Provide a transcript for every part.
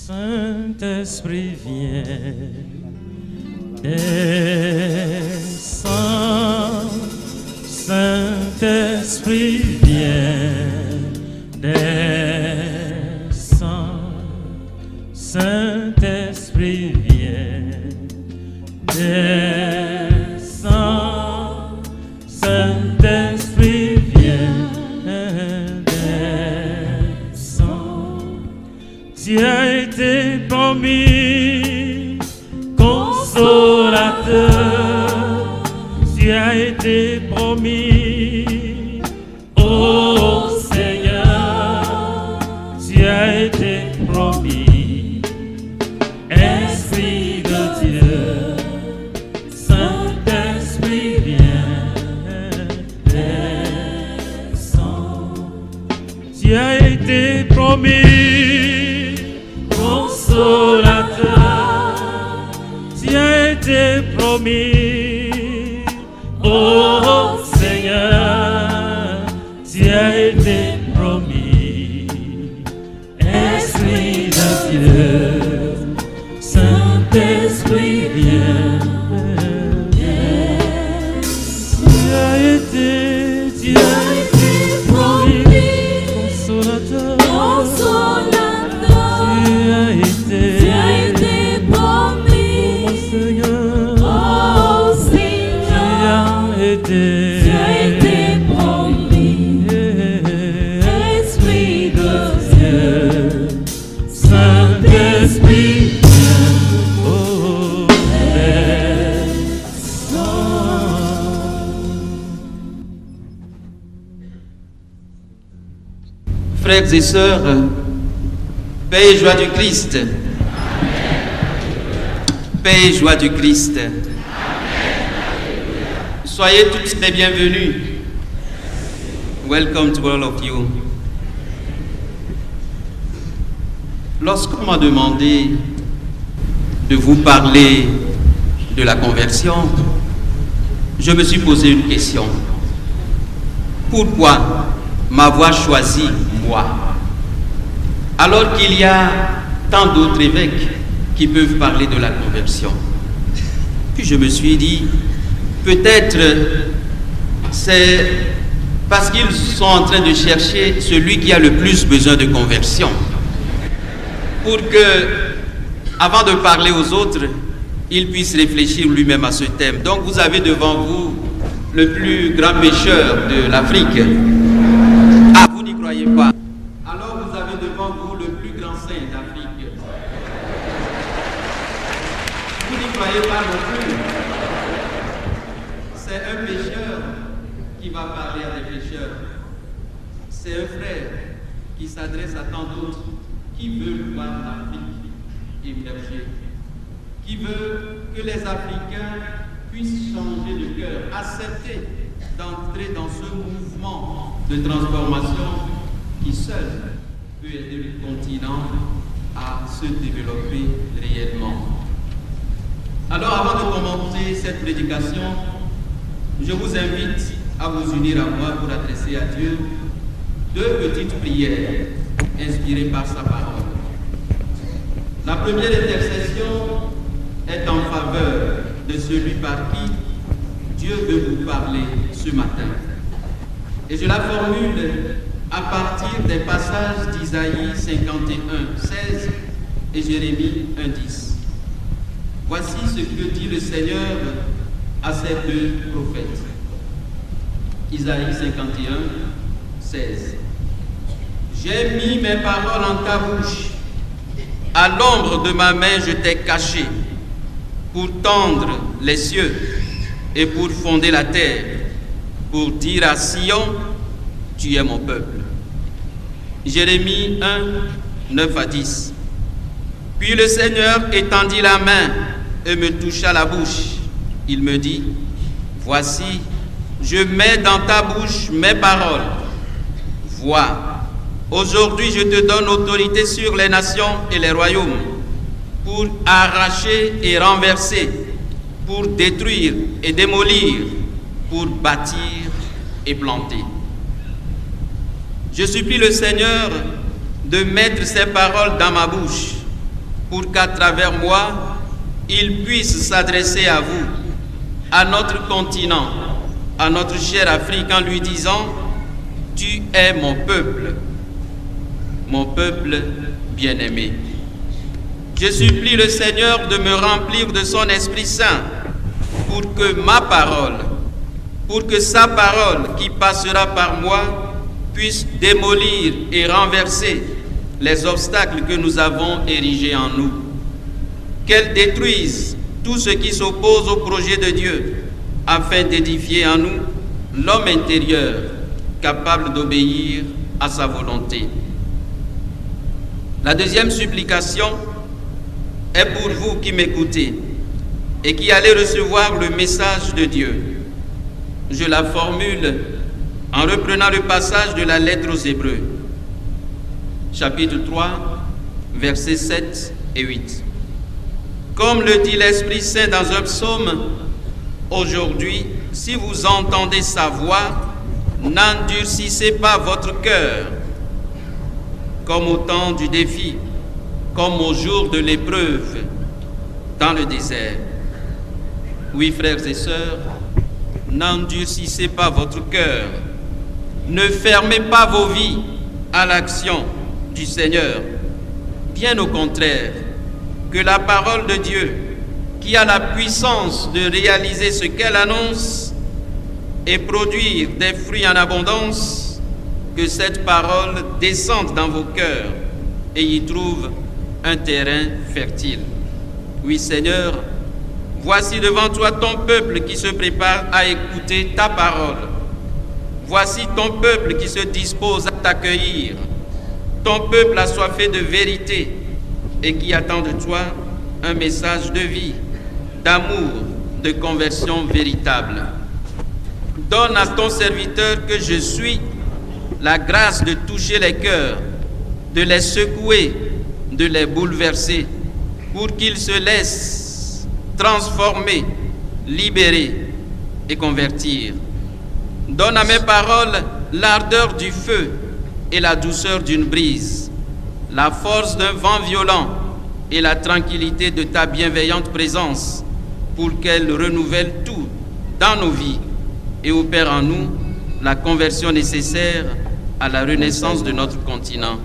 Saint-Esprit vient, descend, Saint-Esprit vient, descend, Saint-Esprit vient, descend, Saint-Esprit vient, descend. Tu as été promis, consolateur, tu as été promis, ô Seigneur, tu as été promis, Esprit de Dieu, Saint-Esprit vient, descend, tu as été promis, consolateur, tu as été promis, ô Seigneur, tu as été promis, Esprit de Dieu, Saint-Esprit vient, tu as été promis, consolateur. Frères et sœurs, paix et joie du Christ. Paix et joie du Christ. Soyez tous les bienvenus. Welcome to all of you. Lorsqu'on m'a demandé de vous parler de la conversion, je me suis posé une question. Pourquoi m'avoir choisi moi, alors qu'il y a tant d'autres évêques qui peuvent parler de la conversion? Puis je me suis dit, peut-être c'est parce qu'ils sont en train de chercher celui qui a le plus besoin de conversion, pour que, avant de parler aux autres, il puisse réfléchir lui-même à ce thème. Donc vous avez devant vous le plus grand pécheur de l'Afrique. Ah, vous n'y croyez pas? Alors vous avez devant vous le plus grand saint d'Afrique. Vous n'y croyez pas non plus? C'est un pécheur qui va parler à des pécheurs. C'est un frère qui s'adresse à tant d'autres qui veulent voir l'Afrique émerger, qui veut que les Africains puissent changer de cœur, accepter d'entrer dans ce mouvement de transformation qui seul peut aider le continent à se développer réellement. Alors avant de commencer cette prédication, je vous invite à vous unir à moi pour adresser à Dieu deux petites prières inspirées par sa parole. La première intercession est en faveur de celui par qui Dieu veut vous parler ce matin. Et je la formule à partir des passages d'Isaïe 51, 16 et Jérémie 1, 10. Voici ce que dit le Seigneur à ces deux prophètes. Isaïe 51, 16. J'ai mis mes paroles en ta bouche, à l'ombre de ma main je t'ai caché, pour tendre les cieux et pour fonder la terre, pour dire à Sion, tu es mon peuple. Jérémie 1, 9 à 10. Puis le Seigneur étendit la main et me toucha la bouche. Il me dit, voici, je mets dans ta bouche mes paroles. Vois, aujourd'hui je te donne autorité sur les nations et les royaumes, pour arracher et renverser, pour détruire et démolir, pour bâtir et planter. Je supplie le Seigneur de mettre ces paroles dans ma bouche, pour qu'à travers moi, il puisse s'adresser à vous, à notre continent, à notre chère Afrique, en lui disant: tu es mon peuple bien-aimé. Je supplie le Seigneur de me remplir de son Esprit Saint pour que ma parole, pour que sa parole qui passera par moi puisse démolir et renverser les obstacles que nous avons érigés en nous. Qu'elle détruise tout ce qui s'oppose au projet de Dieu afin d'édifier en nous l'homme intérieur capable d'obéir à sa volonté. La deuxième supplication est pour vous qui m'écoutez et qui allez recevoir le message de Dieu. Je la formule en reprenant le passage de la lettre aux Hébreux, chapitre 3, versets 7 et 8. Comme le dit l'Esprit Saint dans un psaume, aujourd'hui, si vous entendez sa voix, n'endurcissez pas votre cœur, comme au temps du défi, comme au jour de l'épreuve dans le désert. Oui, frères et sœurs, n'endurcissez pas votre cœur, ne fermez pas vos vies à l'action du Seigneur. Bien au contraire, que la parole de Dieu, qui a la puissance de réaliser ce qu'elle annonce et produire des fruits en abondance, que cette parole descende dans vos cœurs et y trouve un terrain fertile. Oui, Seigneur, voici devant toi ton peuple qui se prépare à écouter ta parole. Voici ton peuple qui se dispose à t'accueillir. Ton peuple assoiffé de vérité et qui attend de toi un message de vie, d'amour, de conversion véritable. Donne à ton serviteur que je suis la grâce de toucher les cœurs, de les secouer, de les bouleverser, pour qu'ils se laissent transformer, libérer et convertir. Donne à mes paroles l'ardeur du feu et la douceur d'une brise, la force d'un vent violent et la tranquillité de ta bienveillante présence, pour qu'elle renouvelle tout dans nos vies et opère en nous la conversion nécessaire à la renaissance de notre continent.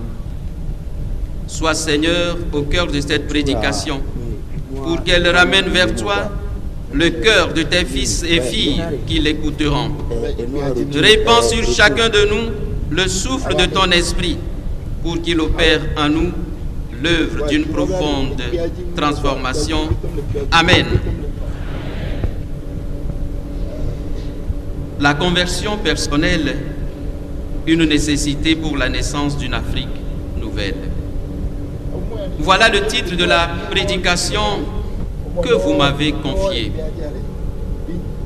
Sois, Seigneur, au cœur de cette prédication, pour qu'elle ramène vers toi le cœur de tes fils et filles qui l'écouteront. Répands sur chacun de nous le souffle de ton esprit, pour qu'il opère en nous l'œuvre d'une profonde transformation. Amen. La conversion personnelle, une nécessité pour la naissance d'une Afrique nouvelle. Voilà le titre de la prédication que vous m'avez confiée.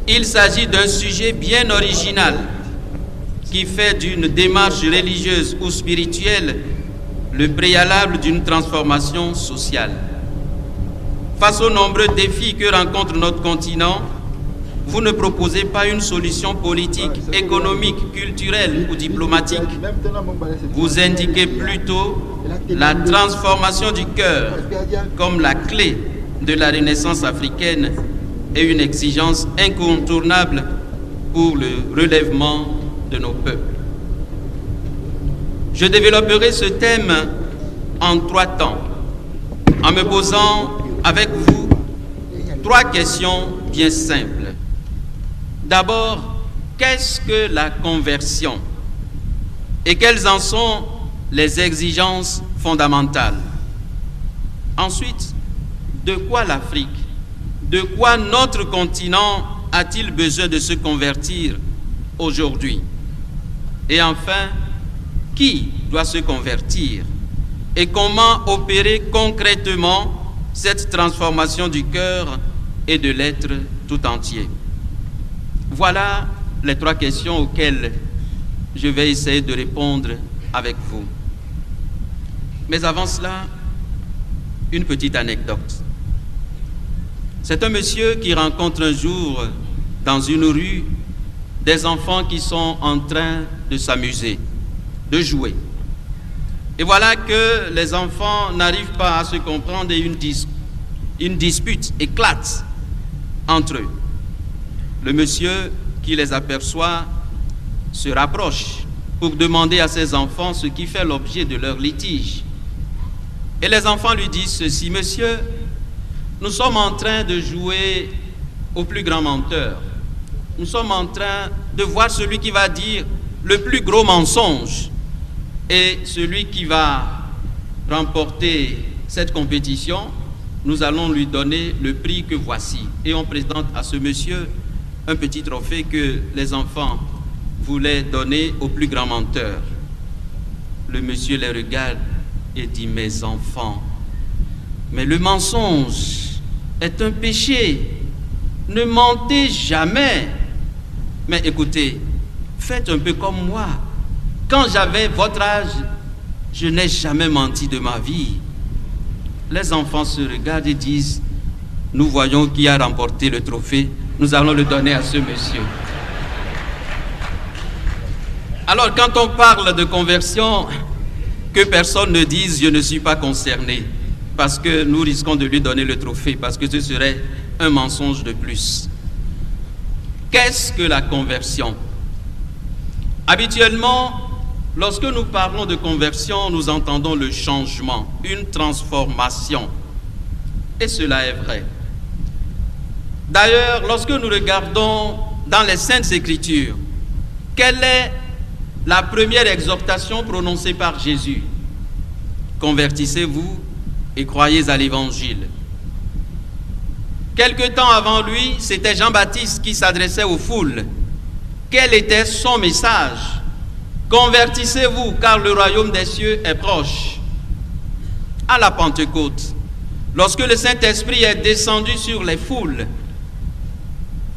Il s'agit d'un sujet bien original qui fait d'une démarche religieuse ou spirituelle le préalable d'une transformation sociale. Face aux nombreux défis que rencontre notre continent, vous ne proposez pas une solution politique, économique, culturelle ou diplomatique. Vous indiquez plutôt la transformation du cœur comme la clé de la renaissance africaine et une exigence incontournable pour le relèvement de nos peuples. Je développerai ce thème en 3 temps, en me posant avec vous 3 questions bien simples. D'abord, qu'est-ce que la conversion et quelles en sont les exigences fondamentales? Ensuite, de quoi l'Afrique, de quoi notre continent a-t-il besoin de se convertir aujourd'hui? Et enfin, qui doit se convertir et comment opérer concrètement cette transformation du cœur et de l'être tout entier? Voilà les 3 questions auxquelles je vais essayer de répondre avec vous. Mais avant cela, une petite anecdote. C'est un monsieur qui rencontre un jour dans une rue des enfants qui sont en train de s'amuser, de jouer. Et voilà que les enfants n'arrivent pas à se comprendre et une dispute éclate entre eux. Le monsieur qui les aperçoit se rapproche pour demander à ses enfants ce qui fait l'objet de leur litige. Et les enfants lui disent ceci: monsieur, nous sommes en train de jouer au plus grand menteur. Nous sommes en train de voir celui qui va dire le plus gros mensonge. Et celui qui va remporter cette compétition, nous allons lui donner le prix que voici. Et on présente à ce monsieur un petit trophée que les enfants voulaient donner au plus grand menteur. Le monsieur les regarde et dit: mes enfants, mais le mensonge est un péché. Ne mentez jamais. Mais écoutez, faites un peu comme moi. Quand j'avais votre âge, je n'ai jamais menti de ma vie. Les enfants se regardent et disent: nous voyons qui a remporté le trophée, nous allons le donner à ce monsieur. Alors quand on parle de conversion, que personne ne dise: je ne suis pas concerné, parce que nous risquons de lui donner le trophée, parce que ce serait un mensonge de plus. Qu'est-ce que la conversion? Habituellement, lorsque nous parlons de conversion, nous entendons le changement, une transformation. Et cela est vrai. D'ailleurs, lorsque nous regardons dans les Saintes Écritures, quelle est la première exhortation prononcée par Jésus? Convertissez-vous et croyez à l'Évangile. Quelque temps avant lui, c'était Jean-Baptiste qui s'adressait aux foules. Quel était son message? Convertissez-vous, car le royaume des cieux est proche. À la Pentecôte, lorsque le Saint-Esprit est descendu sur les foules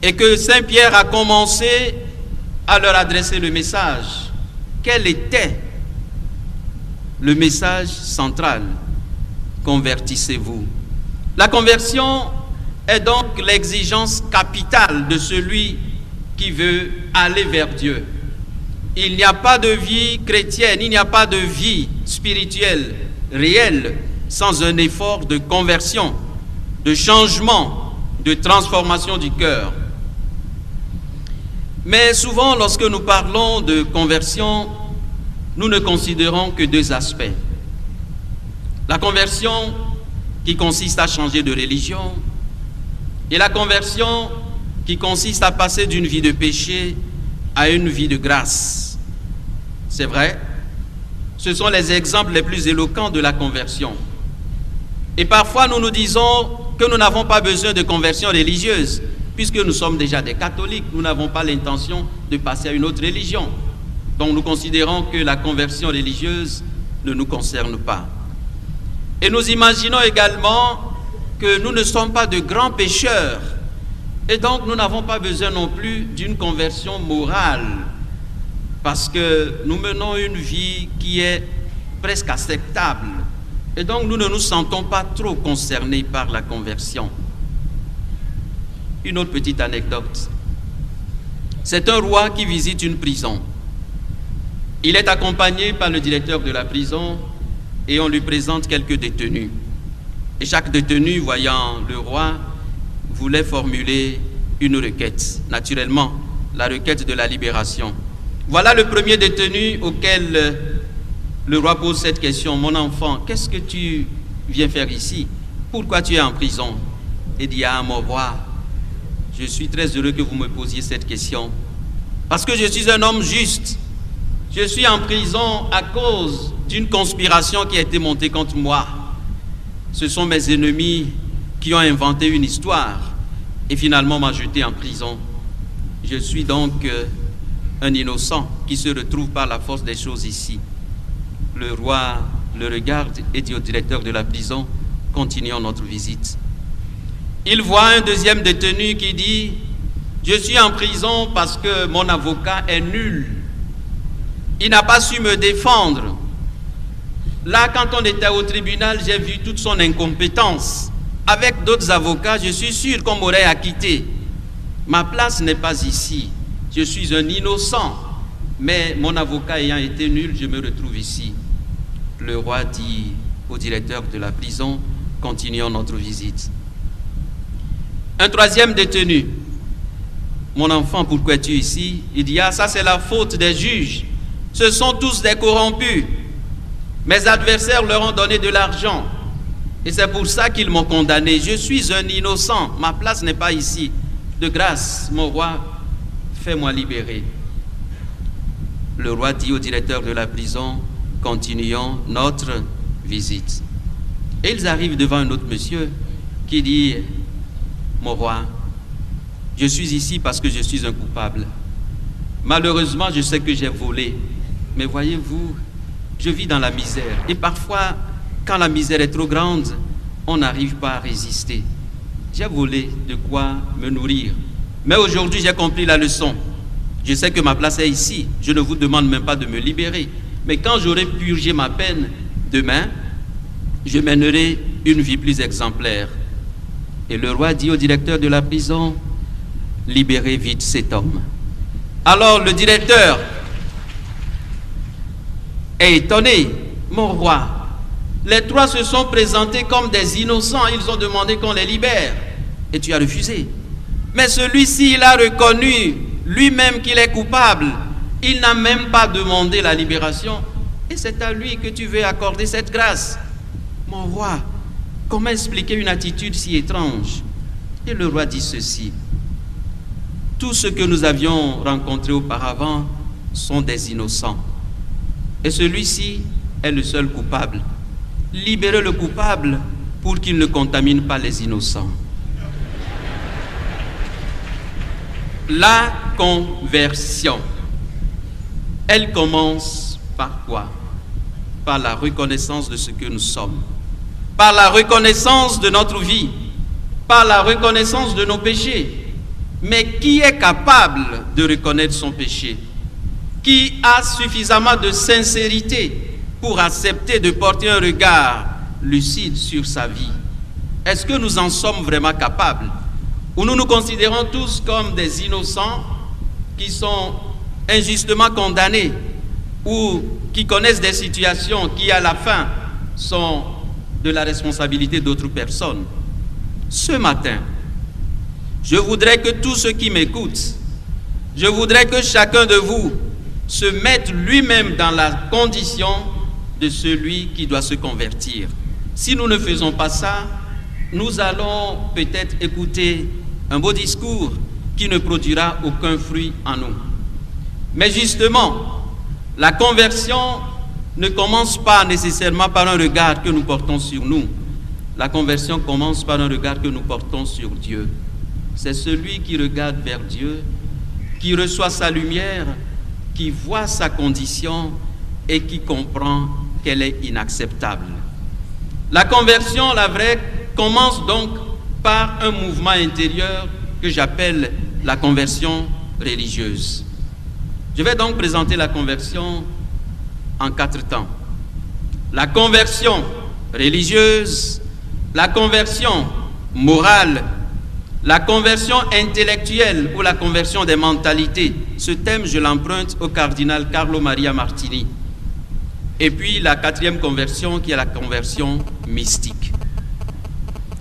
et que Saint-Pierre a commencé à leur adresser le message, quel était le message central? Convertissez-vous. La conversion est donc l'exigence capitale de celui qui veut aller vers Dieu. Il n'y a pas de vie chrétienne, il n'y a pas de vie spirituelle réelle sans un effort de conversion, de changement, de transformation du cœur. Mais souvent, lorsque nous parlons de conversion, nous ne considérons que deux aspects. La conversion qui consiste à changer de religion et la conversion qui consiste à passer d'une vie de péché à une vie de grâce. C'est vrai, ce sont les exemples les plus éloquents de la conversion. Et parfois nous nous disons que nous n'avons pas besoin de conversion religieuse, puisque nous sommes déjà des catholiques, nous n'avons pas l'intention de passer à une autre religion. Donc nous considérons que la conversion religieuse ne nous concerne pas. Et nous imaginons également que nous ne sommes pas de grands pécheurs, et donc nous n'avons pas besoin non plus d'une conversion morale, parce que nous menons une vie qui est presque acceptable, et donc nous ne nous sentons pas trop concernés par la conversion. Une autre petite anecdote. C'est un roi qui visite une prison. Il est accompagné par le directeur de la prison et on lui présente quelques détenus. Et chaque détenu, voyant le roi, voulait formuler une requête. Naturellement, la requête de la libération. Voilà le premier détenu auquel le roi pose cette question. Mon enfant, qu'est-ce que tu viens faire ici? Pourquoi tu es en prison? Il dit: ah, mon roi, je suis très heureux que vous me posiez cette question. Parce que je suis un homme juste. Je suis en prison à cause d'une conspiration qui a été montée contre moi. Ce sont mes ennemis qui ont inventé une histoire et finalement m'ont jeté en prison. Je suis donc un innocent qui se retrouve par la force des choses ici. Le roi le regarde et dit au directeur de la prison: continuons notre visite. Il voit un deuxième détenu qui dit: je suis en prison parce que mon avocat est nul. Il n'a pas su me défendre. Là, quand on était au tribunal, j'ai vu toute son incompétence. Avec d'autres avocats, je suis sûr qu'on m'aurait acquitté. Ma place n'est pas ici. Je suis un innocent. Mais mon avocat ayant été nul, je me retrouve ici. le roi dit au directeur de la prison, continuons notre visite. Un troisième détenu, mon enfant, pourquoi es-tu ici? Il dit, ah, ça c'est la faute des juges. Ce sont tous des corrompus. Mes adversaires leur ont donné de l'argent. Et c'est pour ça qu'ils m'ont condamné. Je suis un innocent. Ma place n'est pas ici. De grâce, mon roi, fais-moi libérer. Le roi dit au directeur de la prison, continuons notre visite. Et ils arrivent devant un autre monsieur qui dit, mon roi, je suis ici parce que je suis un coupable. Malheureusement, je sais que j'ai volé. Mais voyez-vous, je vis dans la misère. Et parfois, quand la misère est trop grande, on n'arrive pas à résister. J'ai volé de quoi me nourrir. Mais aujourd'hui, j'ai compris la leçon. Je sais que ma place est ici. Je ne vous demande même pas de me libérer. Mais quand j'aurai purgé ma peine, demain, je mènerai une vie plus exemplaire. Et le roi dit au directeur de la prison, libérez vite cet homme. Alors le directeur est étonné. Mon roi, les trois se sont présentés comme des innocents. Ils ont demandé qu'on les libère. Et tu as refusé. Mais celui-ci, il a reconnu lui-même qu'il est coupable. Il n'a même pas demandé la libération. Et c'est à lui que tu veux accorder cette grâce. Mon roi, comment expliquer une attitude si étrange? Et le roi dit ceci. Tous ceux que nous avions rencontrés auparavant sont des innocents. Et celui-ci est le seul coupable. Libérez le coupable pour qu'il ne contamine pas les innocents. La conversion, elle commence par quoi? Par la reconnaissance de ce que nous sommes, par la reconnaissance de notre vie, par la reconnaissance de nos péchés. Mais qui est capable de reconnaître son péché? Qui a suffisamment de sincérité pour accepter de porter un regard lucide sur sa vie? Est-ce que nous en sommes vraiment capables? Ou nous nous considérons tous comme des innocents qui sont injustement condamnés ou qui connaissent des situations qui, à la fin, sont de la responsabilité d'autres personnes? Ce matin, je voudrais que tous ceux qui m'écoutent, je voudrais que chacun de vous se mette lui-même dans la condition de celui qui doit se convertir. Si nous ne faisons pas ça, nous allons peut-être écouter un beau discours qui ne produira aucun fruit en nous. Mais justement, la conversion ne commence pas nécessairement par un regard que nous portons sur nous. La conversion commence par un regard que nous portons sur Dieu. C'est celui qui regarde vers Dieu, qui reçoit sa lumière, qui voit sa condition et qui comprend qu'elle est inacceptable. La conversion, la vraie, commence donc par un mouvement intérieur que j'appelle la conversion religieuse. Je vais donc présenter la conversion en 4 temps. La conversion religieuse, la conversion morale, la conversion intellectuelle ou la conversion des mentalités. Ce thème, je l'emprunte au cardinal Carlo Maria Martini. Et puis la 4e conversion qui est la conversion mystique.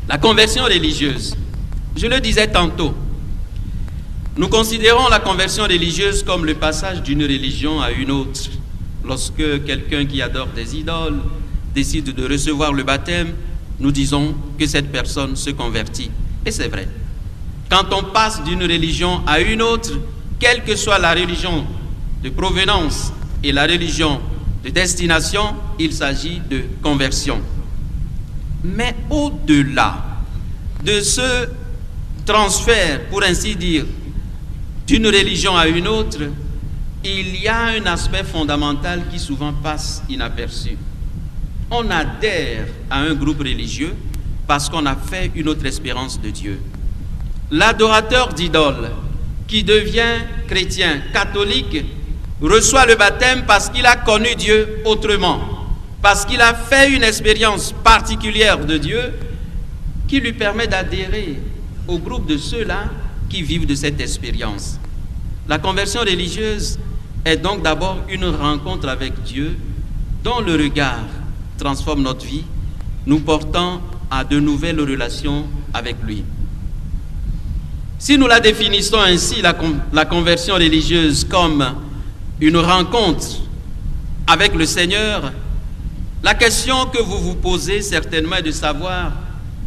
La conversion religieuse. Je le disais tantôt, nous considérons la conversion religieuse comme le passage d'une religion à une autre. Lorsque quelqu'un qui adore des idoles décide de recevoir le baptême, nous disons que cette personne se convertit. Et c'est vrai. Quand on passe d'une religion à une autre, quelle que soit la religion de provenance et la religion de destination, il s'agit de conversion. Mais au-delà de ce transfert, pour ainsi dire, d'une religion à une autre, il y a un aspect fondamental qui souvent passe inaperçu. On adhère à un groupe religieux parce qu'on a fait une autre espérance de Dieu. L'adorateur d'idoles qui devient chrétien, catholique, reçoit le baptême parce qu'il a connu Dieu autrement, parce qu'il a fait une expérience particulière de Dieu qui lui permet d'adhérer au groupe de ceux-là qui vivent de cette expérience. La conversion religieuse est donc d'abord une rencontre avec Dieu dont le regard transforme notre vie, nous portant à de nouvelles relations avec lui. Si nous la définissons ainsi, la conversion religieuse, comme une rencontre avec le Seigneur, la question que vous vous posez certainement est de savoir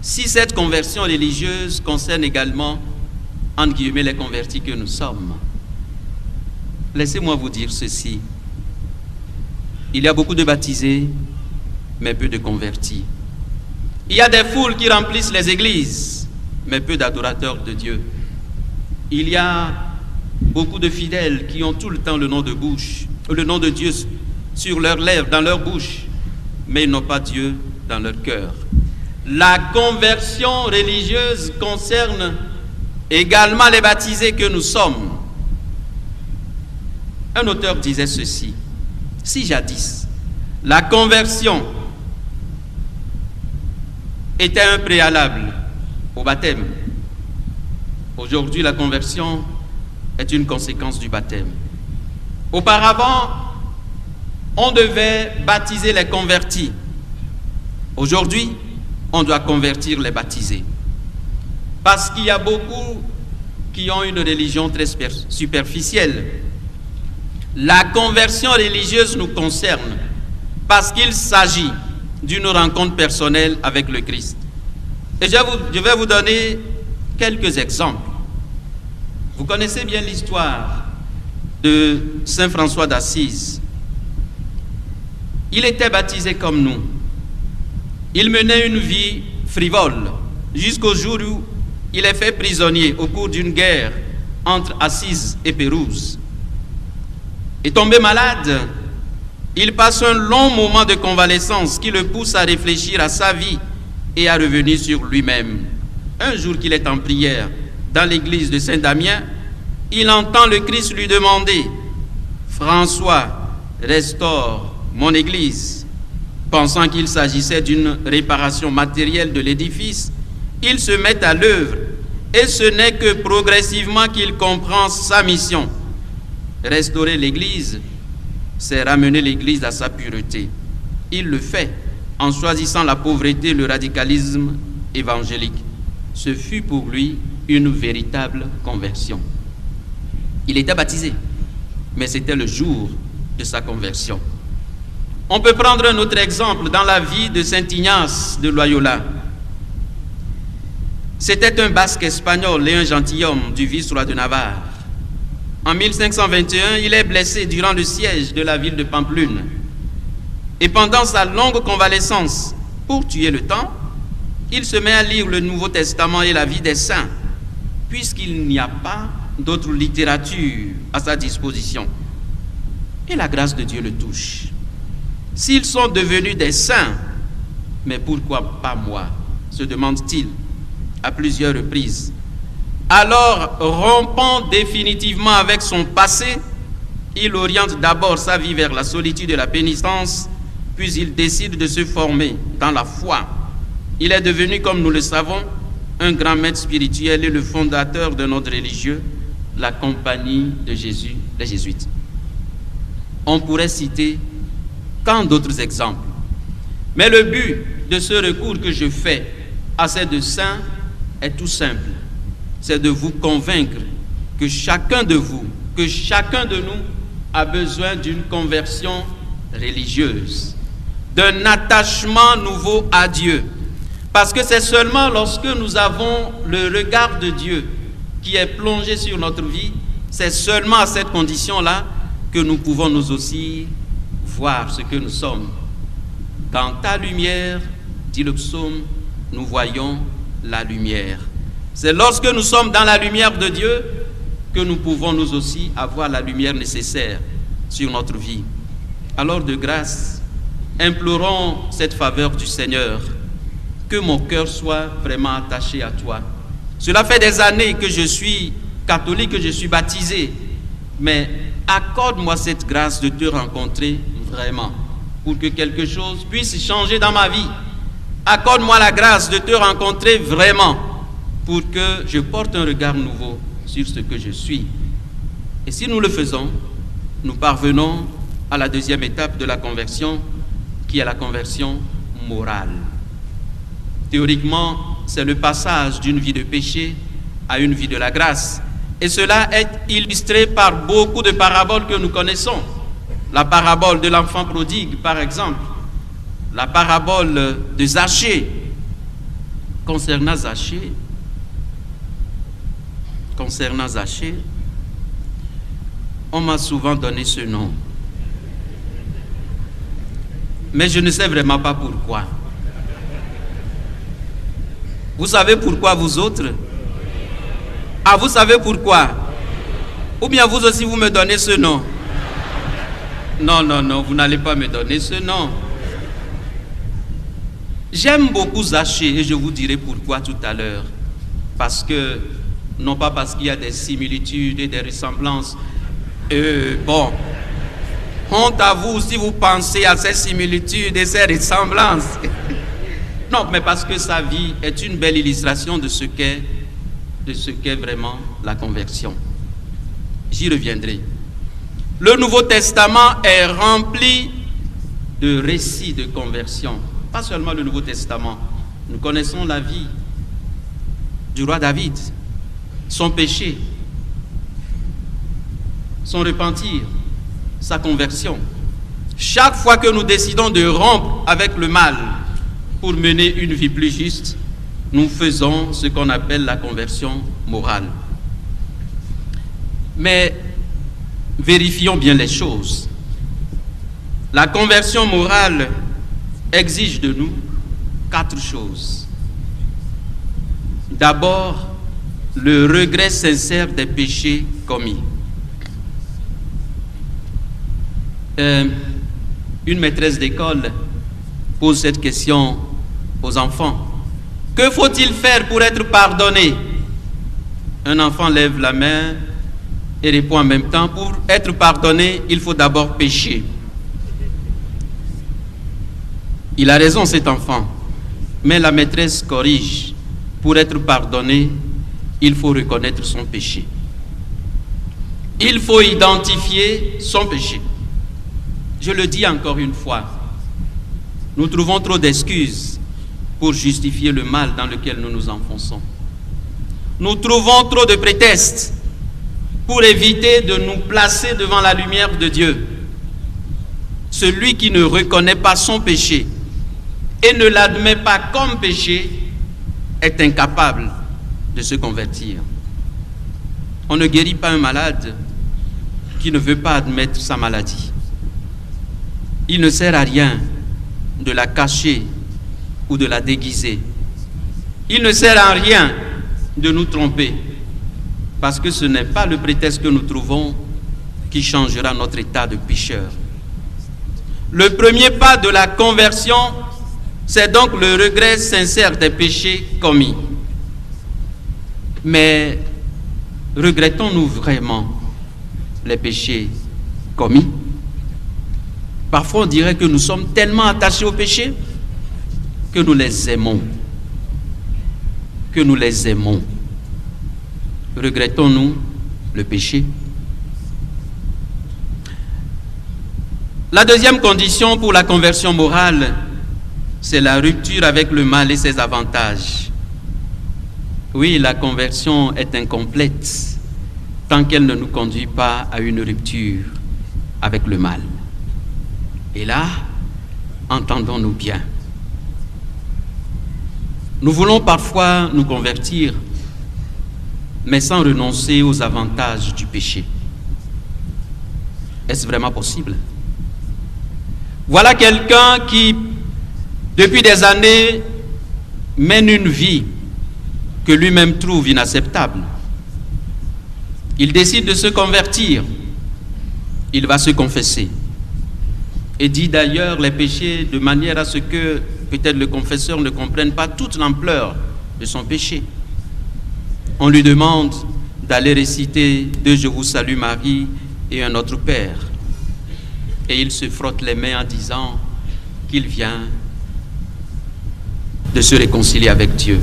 si cette conversion religieuse concerne également, entre guillemets, les convertis que nous sommes. Laissez-moi vous dire ceci. Il y a beaucoup de baptisés, mais peu de convertis. Il y a des foules qui remplissent les églises, mais peu d'adorateurs de Dieu. Il y a beaucoup de fidèles qui ont tout le temps le nom de Dieu sur leurs lèvres, dans leur bouche, mais ils n'ont pas Dieu dans leur cœur. La conversion religieuse concerne également les baptisés que nous sommes. Un auteur disait ceci: si jadis la conversion était un préalable au baptême, aujourd'hui la conversion est une conséquence du baptême. Auparavant, on devait baptiser les convertis. Aujourd'hui, on doit convertir les baptisés. Parce qu'il y a beaucoup qui ont une religion très superficielle. La conversion religieuse nous concerne parce qu'il s'agit d'une rencontre personnelle avec le Christ. Et je vais vous donner quelques exemples. Vous connaissez bien l'histoire de Saint François d'Assise. Il était baptisé comme nous. Il menait une vie frivole jusqu'au jour où il est fait prisonnier au cours d'une guerre entre Assise et Pérouse. Et tombé malade, il passe un long moment de convalescence qui le pousse à réfléchir à sa vie et à revenir sur lui-même. Un jour qu'il est en prière dans l'église de Saint-Damien, il entend le Christ lui demander: « François, restaure mon église. » Pensant qu'il s'agissait d'une réparation matérielle de l'édifice, il se met à l'œuvre et ce n'est que progressivement qu'il comprend sa mission. Restaurer l'église, c'est ramener l'église à sa pureté. Il le fait en choisissant la pauvreté et le radicalisme évangélique. Ce fut pour lui une véritable conversion. Il était baptisé, mais c'était le jour de sa conversion. On peut prendre un autre exemple dans la vie de Saint Ignace de Loyola. C'était un basque espagnol et un gentilhomme du vice-roi de Navarre. En 1521, il est blessé durant le siège de la ville de Pampelune. Et pendant sa longue convalescence, pour tuer le temps, il se met à lire le Nouveau Testament et la vie des saints, puisqu'il n'y a pas d'autre littérature à sa disposition. Et la grâce de Dieu le touche. S'ils sont devenus des saints, mais pourquoi pas moi, se demande-t-il à plusieurs reprises. Alors, rompant définitivement avec son passé, il oriente d'abord sa vie vers la solitude et la pénitence, puis il décide de se former dans la foi. Il est devenu, comme nous le savons, un grand maître spirituel et le fondateur de notre religieux, la Compagnie de Jésus, les Jésuites. On pourrait citer tant d'autres exemples. Mais le but de ce recours que je fais à ces deux saints est tout simple. C'est de vous convaincre que chacun de vous, que chacun de nous a besoin d'une conversion religieuse, d'un attachement nouveau à Dieu. Parce que c'est seulement lorsque nous avons le regard de Dieu qui est plongé sur notre vie, c'est seulement à cette condition-là que nous pouvons nous aussi voir ce que nous sommes. Dans ta lumière, dit le psaume, nous voyons la lumière. C'est lorsque nous sommes dans la lumière de Dieu que nous pouvons nous aussi avoir la lumière nécessaire sur notre vie. Alors de grâce, implorons cette faveur du Seigneur, que mon cœur soit vraiment attaché à toi. Cela fait des années que je suis catholique, que je suis baptisé, mais accorde-moi cette grâce de te rencontrer vraiment, pour que quelque chose puisse changer dans ma vie. Accorde-moi la grâce de te rencontrer vraiment, pour que je porte un regard nouveau sur ce que je suis. Et si nous le faisons, nous parvenons à la deuxième étape de la conversion, qui est la conversion morale. Théoriquement, c'est le passage d'une vie de péché à une vie de la grâce. Et cela est illustré par beaucoup de paraboles que nous connaissons. La parabole de l'enfant prodigue, par exemple. La parabole de Zachée. Concernant Zachée, on m'a souvent donné ce nom. Mais je ne sais vraiment pas pourquoi. Vous savez pourquoi, vous autres? Ah, vous savez pourquoi? Ou bien vous aussi, vous me donnez ce nom? Non, vous n'allez pas me donner ce nom. J'aime beaucoup Zachée et je vous dirai pourquoi tout à l'heure. Parce que, non pas parce qu'il y a des similitudes et des ressemblances. Honte à vous si vous pensez à ces similitudes et ces ressemblances. Non, mais parce que sa vie est une belle illustration de ce qu'est vraiment la conversion. J'y reviendrai. Le Nouveau Testament est rempli de récits de conversion. Pas seulement le Nouveau Testament. Nous connaissons la vie du roi David, son péché, son repentir, sa conversion. Chaque fois que nous décidons de rompre avec le mal pour mener une vie plus juste, nous faisons ce qu'on appelle la conversion morale. Mais vérifions bien les choses. La conversion morale exige de nous 4 choses. D'abord, le regret sincère des péchés commis. Une maîtresse d'école pose cette question aux enfants. Que faut-il faire pour être pardonné? Un enfant lève la main et répond en même temps, pour être pardonné, il faut d'abord pécher. Il a raison, cet enfant, mais la maîtresse corrige. Pour être pardonné, il faut reconnaître son péché. Il faut identifier son péché. Je le dis encore une fois, nous trouvons trop d'excuses pour justifier le mal dans lequel nous nous enfonçons. Nous trouvons trop de prétextes pour éviter de nous placer devant la lumière de Dieu. Celui qui ne reconnaît pas son péché et ne l'admet pas comme péché est incapable de se convertir. On ne guérit pas un malade qui ne veut pas admettre sa maladie. Il ne sert à rien de la cacher ou de la déguiser. Il ne sert à rien de nous tromper, parce que ce n'est pas le prétexte que nous trouvons qui changera notre état de pécheur. Le premier pas de la conversion, c'est donc le regret sincère des péchés commis. Mais regrettons-nous vraiment les péchés commis? Parfois on dirait que nous sommes tellement attachés aux péchés que nous les aimons. Regrettons-nous le péché? La deuxième condition pour la conversion morale, c'est la rupture avec le mal et ses avantages. Oui, la conversion est incomplète tant qu'elle ne nous conduit pas à une rupture avec le mal. Et là, entendons-nous bien. Nous voulons parfois nous convertir, mais sans renoncer aux avantages du péché. Est-ce vraiment possible? Voilà quelqu'un qui, depuis des années, mène une vie que lui-même trouve inacceptable. Il décide de se convertir. Il va se confesser. Et dit d'ailleurs les péchés de manière à ce que peut-être le confesseur ne comprenne pas toute l'ampleur de son péché. On lui demande d'aller réciter « Je vous salue Marie » et un autre Père. Et il se frotte les mains en disant qu'il vient de se réconcilier avec Dieu.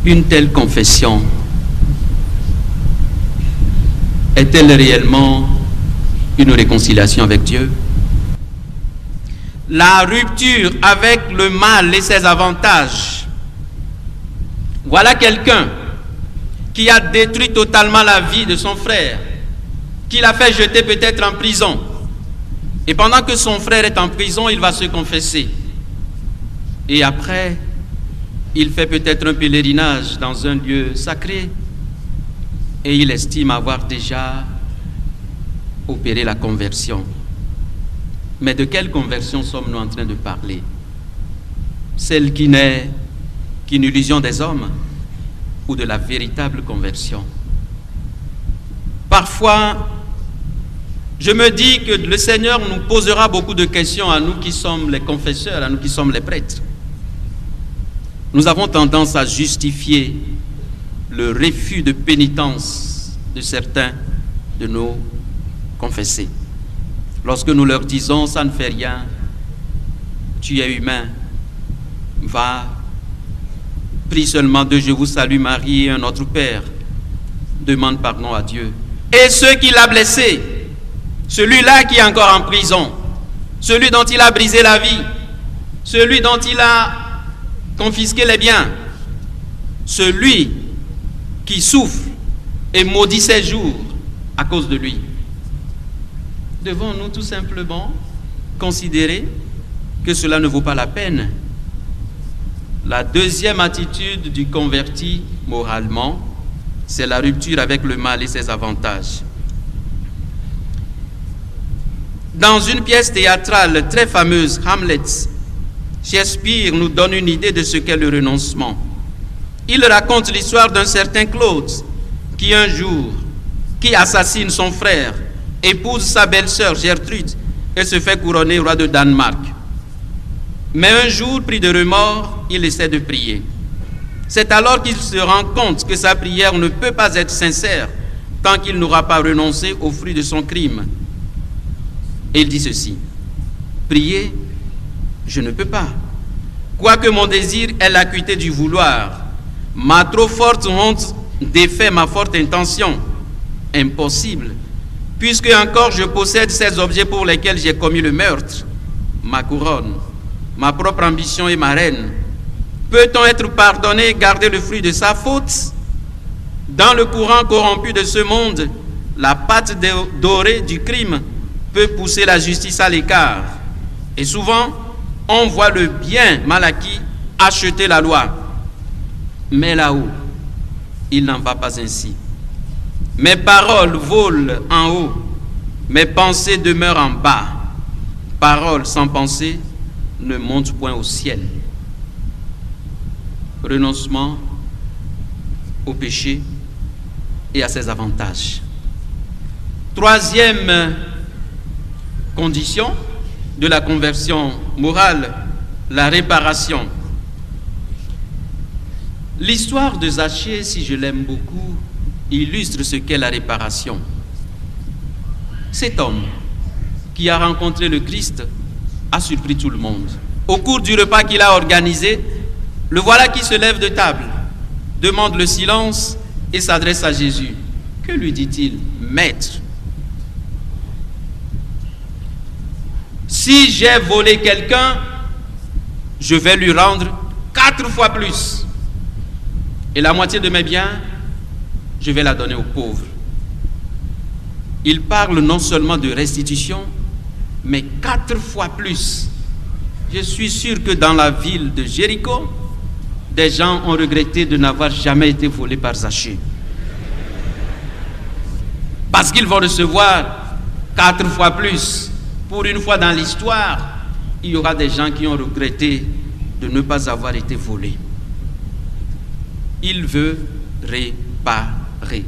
Une telle confession est-elle réellement une réconciliation avec Dieu? la rupture avec le mal et ses avantages. Voilà quelqu'un qui a détruit totalement la vie de son frère, qui l'a fait jeter peut-être en prison. Et pendant que son frère est en prison, il va se confesser. Et après, il fait peut-être un pèlerinage dans un lieu sacré et il estime avoir déjà opéré la conversion. Mais de quelle conversion sommes-nous en train de parler? Celle qui n'est qu'une illusion des hommes ou de la véritable conversion? Parfois, je me dis que le Seigneur nous posera beaucoup de questions à nous qui sommes les confesseurs, à nous qui sommes les prêtres. Nous avons tendance à justifier le refus de pénitence de certains de nos confessés. Lorsque nous leur disons, ça ne fait rien, tu es humain, va, prie seulement de Je vous salue Marie et un autre Père, demande pardon à Dieu. Et ceux qui l'ont blessé, celui-là qui est encore en prison, celui dont il a brisé la vie, celui dont il a confisqué les biens, celui qui souffre et maudit ses jours à cause de lui. Devons-nous tout simplement considérer que cela ne vaut pas la peine? La deuxième attitude du converti moralement, c'est la rupture avec le mal et ses avantages. Dans une pièce théâtrale très fameuse, Hamlet, Shakespeare nous donne une idée de ce qu'est le renoncement. Il raconte l'histoire d'un certain Claude qui un jour, qui assassine son frère, épouse sa belle-sœur Gertrude et se fait couronner roi de Danemark. Mais un jour, pris de remords, il essaie de prier. C'est alors qu'il se rend compte que sa prière ne peut pas être sincère tant qu'il n'aura pas renoncé au fruit de son crime. Et il dit ceci: prier, je ne peux pas. Quoique mon désir ait l'acuité du vouloir, ma trop forte honte défait ma forte intention. Impossible, puisque encore je possède ces objets pour lesquels j'ai commis le meurtre, ma couronne, ma propre ambition et ma reine. Peut-on être pardonné et garder le fruit de sa faute? Dans le courant corrompu de ce monde, la patte dorée du crime peut pousser la justice à l'écart. Et souvent, on voit le bien mal acquis acheter la loi. Mais là-haut, il n'en va pas ainsi. Mes paroles volent en haut, mes pensées demeurent en bas. Paroles sans pensée ne montent point au ciel. Renoncement au péché et à ses avantages. Troisième condition de la conversion morale, la réparation. L'histoire de Zachée, si je l'aime beaucoup, illustre ce qu'est la réparation. Cet homme qui a rencontré le Christ a surpris tout le monde. Au cours du repas qu'il a organisé, le voilà qui se lève de table, demande le silence et s'adresse à Jésus. Que lui dit-il? Maître, si j'ai volé quelqu'un, je vais lui rendre 4 fois plus. Et la moitié de mes biens, je vais la donner aux pauvres. Il parle non seulement de restitution, mais 4 fois plus. Je suis sûr que dans la ville de Jéricho, des gens ont regretté de n'avoir jamais été volés par Zachée. Parce qu'ils vont recevoir 4 fois plus. Pour une fois dans l'histoire, il y aura des gens qui ont regretté de ne pas avoir été volés. Il veut réparer.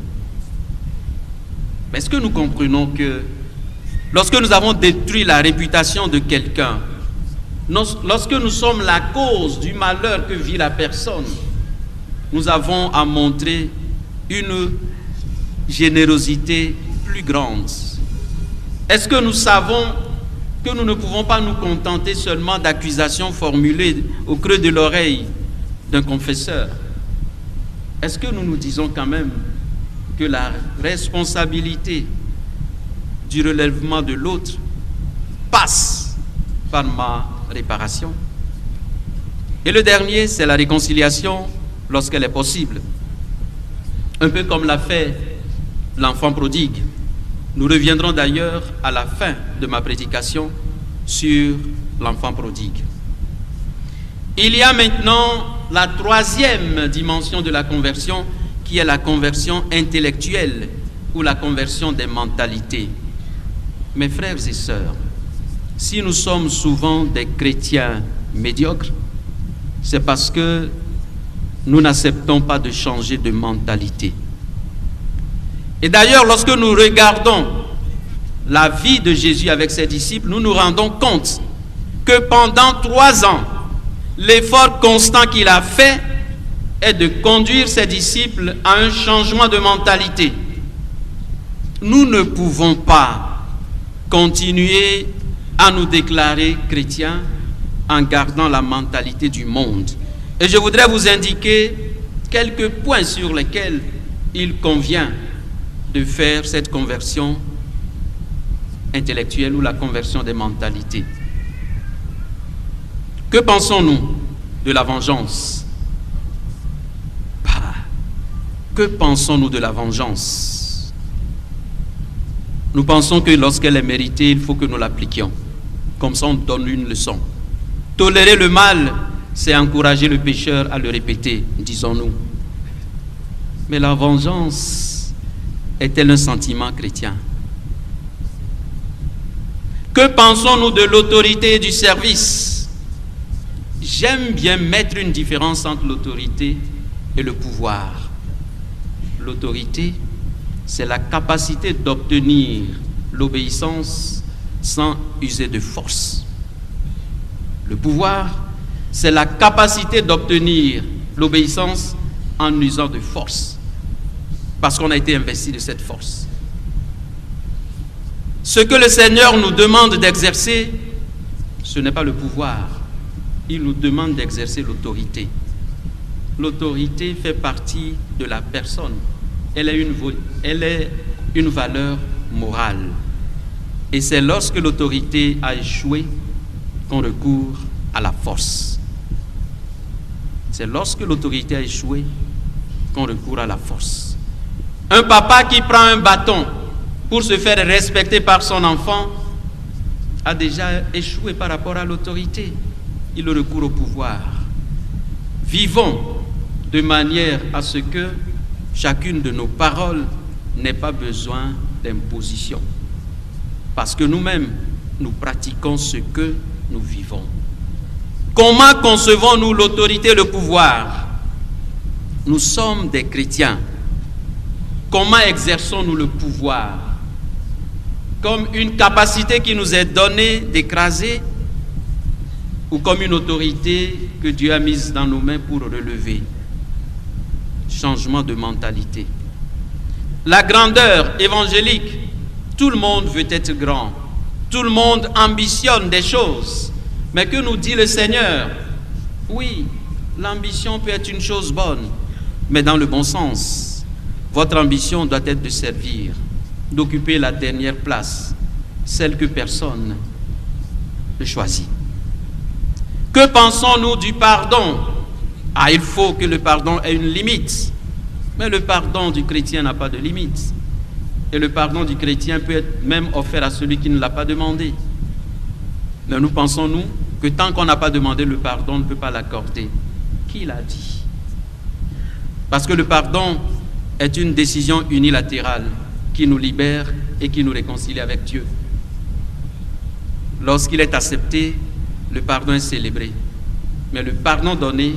Mais est-ce que nous comprenons que lorsque nous avons détruit la réputation de quelqu'un, lorsque nous sommes la cause du malheur que vit la personne, nous avons à montrer une générosité plus grande? Est-ce que nous savons que nous ne pouvons pas nous contenter seulement d'accusations formulées au creux de l'oreille d'un confesseur? Est-ce que nous nous disons quand même que la responsabilité du relèvement de l'autre passe par ma réparation. Et le dernier, c'est la réconciliation lorsqu'elle est possible. Un peu comme l'a fait l'enfant prodigue. Nous reviendrons d'ailleurs à la fin de ma prédication sur l'enfant prodigue. Il y a maintenant la troisième dimension de la conversion, qui est la conversion intellectuelle ou la conversion des mentalités. Mes frères et sœurs, si nous sommes souvent des chrétiens médiocres, c'est parce que nous n'acceptons pas de changer de mentalité. Et d'ailleurs, lorsque nous regardons la vie de Jésus avec ses disciples, nous nous rendons compte que pendant 3 ans, l'effort constant qu'il a fait est de conduire ses disciples à un changement de mentalité. Nous ne pouvons pas continuer à nous déclarer chrétiens en gardant la mentalité du monde. Et je voudrais vous indiquer quelques points sur lesquels il convient de faire cette conversion intellectuelle ou la conversion des mentalités. Que pensons-nous de la vengeance? Que pensons-nous de la vengeance? Nous pensons que lorsqu'elle est méritée, il faut que nous l'appliquions. Comme ça, on donne une leçon. Tolérer le mal, c'est encourager le pécheur à le répéter, disons-nous. Mais la vengeance est-elle un sentiment chrétien? Que pensons-nous de l'autorité et du service? J'aime bien mettre une différence entre l'autorité et le pouvoir. L'autorité, c'est la capacité d'obtenir l'obéissance sans user de force. Le pouvoir, c'est la capacité d'obtenir l'obéissance en usant de force, parce qu'on a été investi de cette force. Ce que le Seigneur nous demande d'exercer, ce n'est pas le pouvoir. Il nous demande d'exercer l'autorité. L'autorité fait partie de la personne. Elle est une valeur morale. Et c'est lorsque l'autorité a échoué qu'on recourt à la force. C'est lorsque l'autorité a échoué qu'on recourt à la force. Un papa qui prend un bâton pour se faire respecter par son enfant a déjà échoué par rapport à l'autorité. Il recourt au pouvoir. Vivons de manière à ce que chacune de nos paroles n'ait pas besoin d'imposition. Parce que nous-mêmes, nous pratiquons ce que nous vivons. Comment concevons-nous l'autorité et le pouvoir? Nous sommes des chrétiens. Comment exerçons-nous le pouvoir? Comme une capacité qui nous est donnée d'écraser ou comme une autorité que Dieu a mise dans nos mains pour relever? Changement de mentalité. La grandeur évangélique, tout le monde veut être grand, tout le monde ambitionne des choses, mais que nous dit le Seigneur? Oui, l'ambition peut être une chose bonne, mais dans le bon sens. Votre ambition doit être de servir, d'occuper la dernière place, celle que personne ne choisit. Que pensons-nous du pardon? Il faut que le pardon ait une limite. Mais le pardon du chrétien n'a pas de limite. Et le pardon du chrétien peut être même offert à celui qui ne l'a pas demandé. Mais nous pensons, nous, que tant qu'on n'a pas demandé le pardon, on ne peut pas l'accorder. Qui l'a dit? Parce que le pardon est une décision unilatérale qui nous libère et qui nous réconcilie avec Dieu. Lorsqu'il est accepté, le pardon est célébré. Mais le pardon donné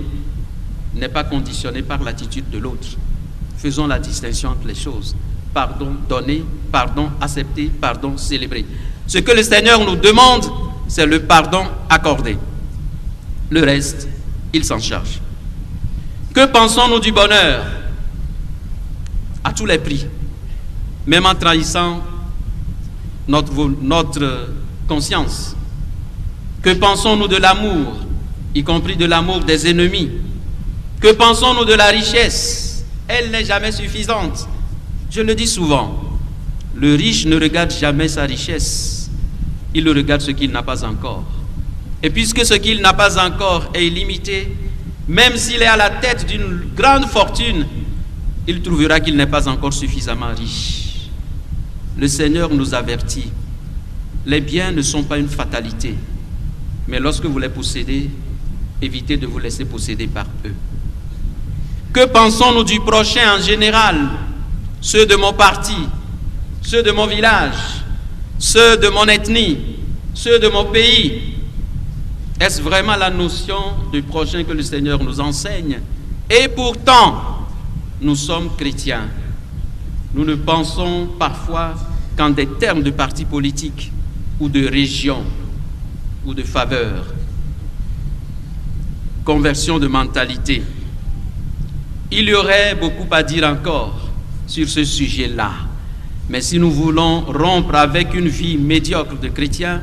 n'est pas conditionné par l'attitude de l'autre. Faisons la distinction entre les choses. Pardon donné, pardon accepté, pardon célébré. Ce que le Seigneur nous demande, c'est le pardon accordé. Le reste, il s'en charge. Que pensons-nous du bonheur? À tous les prix, même en trahissant notre conscience. Que pensons-nous de l'amour, y compris de l'amour des ennemis? Que pensons-nous de la richesse? Elle n'est jamais suffisante. Je le dis souvent, le riche ne regarde jamais sa richesse, il regarde ce qu'il n'a pas encore. Et puisque ce qu'il n'a pas encore est illimité, même s'il est à la tête d'une grande fortune, il trouvera qu'il n'est pas encore suffisamment riche. Le Seigneur nous avertit, les biens ne sont pas une fatalité, mais lorsque vous les possédez, évitez de vous laisser posséder par eux. Que pensons-nous du prochain en général? Ceux de mon parti, ceux de mon village, ceux de mon ethnie, ceux de mon pays. Est-ce vraiment la notion du prochain que le Seigneur nous enseigne? Et pourtant, nous sommes chrétiens. Nous ne pensons parfois qu'en des termes de parti politique ou de région ou de faveur. Conversion de mentalité. Il y aurait beaucoup à dire encore sur ce sujet-là. Mais si nous voulons rompre avec une vie médiocre de chrétiens,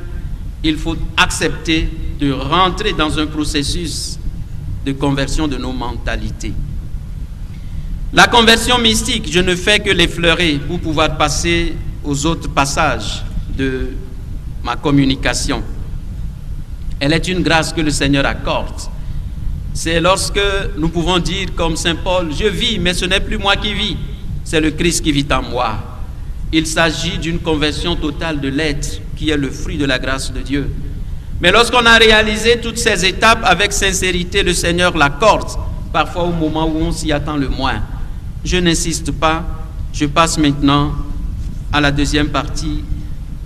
il faut accepter de rentrer dans un processus de conversion de nos mentalités. La conversion mystique, je ne fais que l'effleurer pour pouvoir passer aux autres passages de ma communication. Elle est une grâce que le Seigneur accorde. C'est lorsque nous pouvons dire comme Saint Paul, je vis, mais ce n'est plus moi qui vis, c'est le Christ qui vit en moi. Il s'agit d'une conversion totale de l'être qui est le fruit de la grâce de Dieu. Mais lorsqu'on a réalisé toutes ces étapes avec sincérité, le Seigneur l'accorde, parfois au moment où on s'y attend le moins. Je n'insiste pas, je passe maintenant à la deuxième partie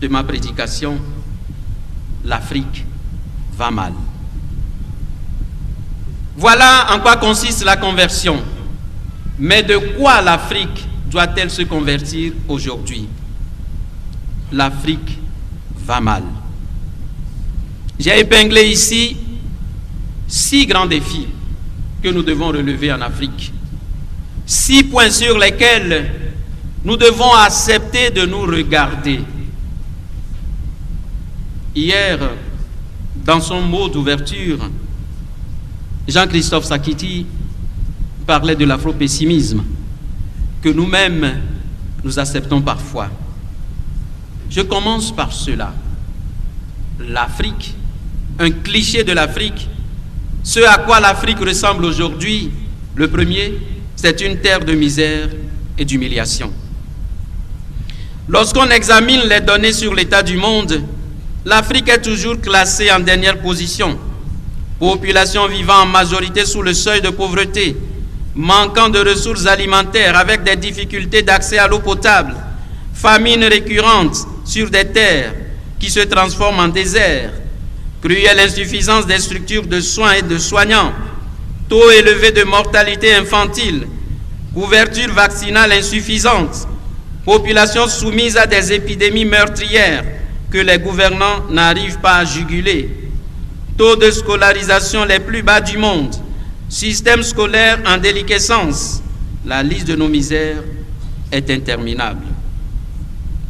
de ma prédication. L'Afrique va mal. Voilà en quoi consiste la conversion. Mais de quoi l'Afrique doit-elle se convertir aujourd'hui? L'Afrique va mal. J'ai épinglé ici 6 grands défis que nous devons relever en Afrique. 6 points sur lesquels nous devons accepter de nous regarder. Hier, dans son mot d'ouverture, Jean-Christophe Sakiti parlait de l'afro-pessimisme que nous-mêmes nous acceptons parfois. Je commence par cela. L'Afrique, un cliché de l'Afrique, ce à quoi l'Afrique ressemble aujourd'hui, le premier, c'est une terre de misère et d'humiliation. Lorsqu'on examine les données sur l'état du monde, l'Afrique est toujours classée en dernière position. Population vivant en majorité sous le seuil de pauvreté, manquant de ressources alimentaires avec des difficultés d'accès à l'eau potable, famine récurrente sur des terres qui se transforment en désert, cruelle insuffisance des structures de soins et de soignants, taux élevé de mortalité infantile, couverture vaccinale insuffisante, population soumise à des épidémies meurtrières que les gouvernants n'arrivent pas à juguler, taux de scolarisation les plus bas du monde, système scolaire en déliquescence. La liste de nos misères est interminable.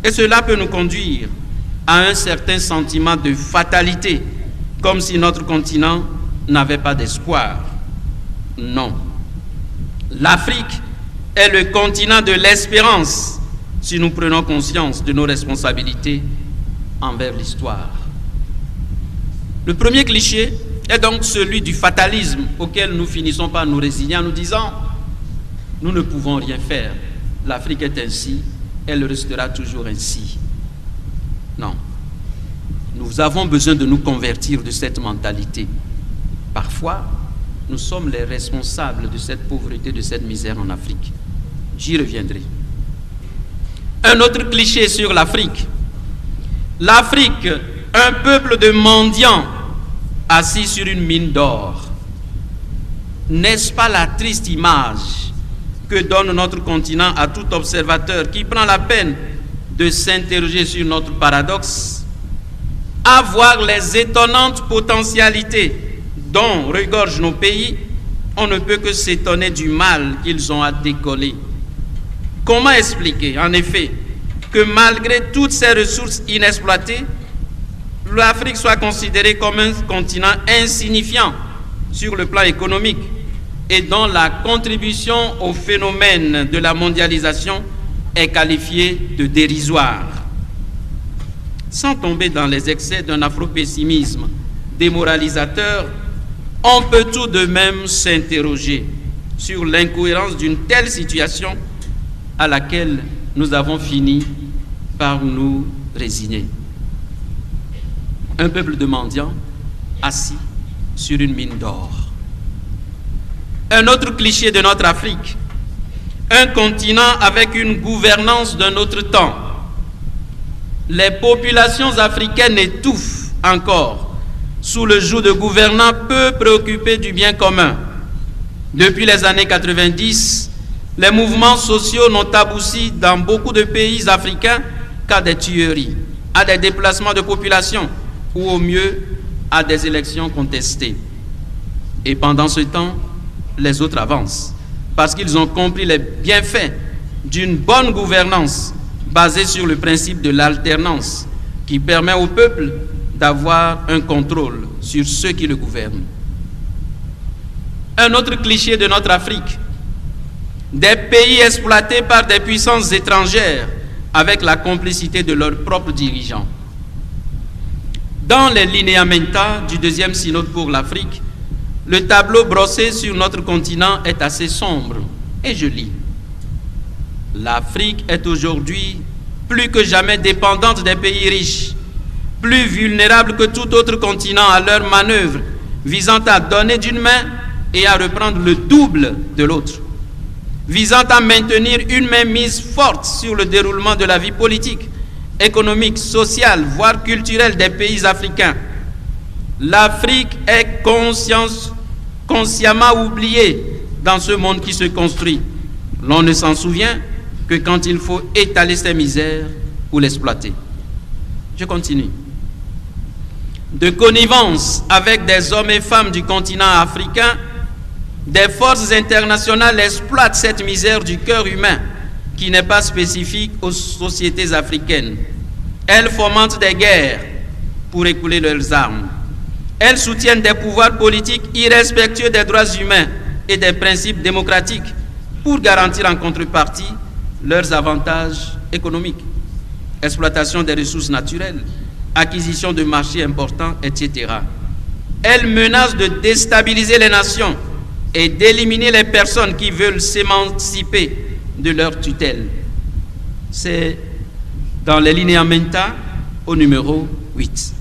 Et cela peut nous conduire à un certain sentiment de fatalité, comme si notre continent n'avait pas d'espoir. Non. L'Afrique est le continent de l'espérance si nous prenons conscience de nos responsabilités envers l'histoire. Le premier cliché est donc celui du fatalisme auquel nous finissons par nous résigner en nous disant « Nous ne pouvons rien faire. L'Afrique est ainsi, elle restera toujours ainsi. » Non. Nous avons besoin de nous convertir de cette mentalité. Parfois, nous sommes les responsables de cette pauvreté, de cette misère en Afrique. J'y reviendrai. Un autre cliché sur l'Afrique. L'Afrique, un peuple de mendiants assis sur une mine d'or. N'est-ce pas la triste image que donne notre continent à tout observateur qui prend la peine de s'interroger sur notre paradoxe, à voir les étonnantes potentialités dont regorgent nos pays, on ne peut que s'étonner du mal qu'ils ont à décoller. Comment expliquer, en effet, que malgré toutes ces ressources inexploitées, l'Afrique soit considérée comme un continent insignifiant sur le plan économique et dont la contribution au phénomène de la mondialisation est qualifiée de dérisoire? Sans tomber dans les excès d'un afro-pessimisme démoralisateur, on peut tout de même s'interroger sur l'incohérence d'une telle situation à laquelle nous avons fini par nous résigner. Un peuple de mendiants assis sur une mine d'or. Un autre cliché de notre Afrique, un continent avec une gouvernance d'un autre temps. Les populations africaines étouffent encore sous le joug de gouvernants peu préoccupés du bien commun. Depuis les années 90, les mouvements sociaux n'ont abouti dans beaucoup de pays africains qu'à des tueries, à des déplacements de population ou au mieux à des élections contestées. Et pendant ce temps, les autres avancent parce qu'ils ont compris les bienfaits d'une bonne gouvernance basée sur le principe de l'alternance qui permet au peuple d'avoir un contrôle sur ceux qui le gouvernent. Un autre cliché de notre Afrique, des pays exploités par des puissances étrangères avec la complicité de leurs propres dirigeants. Dans les lineamenta du deuxième synode pour l'Afrique, le tableau brossé sur notre continent est assez sombre, et je lis. L'Afrique est aujourd'hui plus que jamais dépendante des pays riches, plus vulnérable que tout autre continent à leurs manœuvres visant à donner d'une main et à reprendre le double de l'autre, visant à maintenir une mainmise forte sur le déroulement de la vie politique, économique, sociale, voire culturelle des pays africains. L'Afrique est consciemment oubliée dans ce monde qui se construit. L'on ne s'en souvient que quand il faut étaler ses misères ou l'exploiter. Je continue. De connivence avec des hommes et femmes du continent africain, des forces internationales exploitent cette misère du cœur humain qui n'est pas spécifique aux sociétés africaines. Elles fomentent des guerres pour écouler leurs armes. Elles soutiennent des pouvoirs politiques irrespectueux des droits humains et des principes démocratiques pour garantir en contrepartie leurs avantages économiques. Exploitation des ressources naturelles, acquisition de marchés importants, etc. Elles menacent de déstabiliser les nations et d'éliminer les personnes qui veulent s'émanciper de leur tutelle. C'est dans les lineamenta au numéro 8.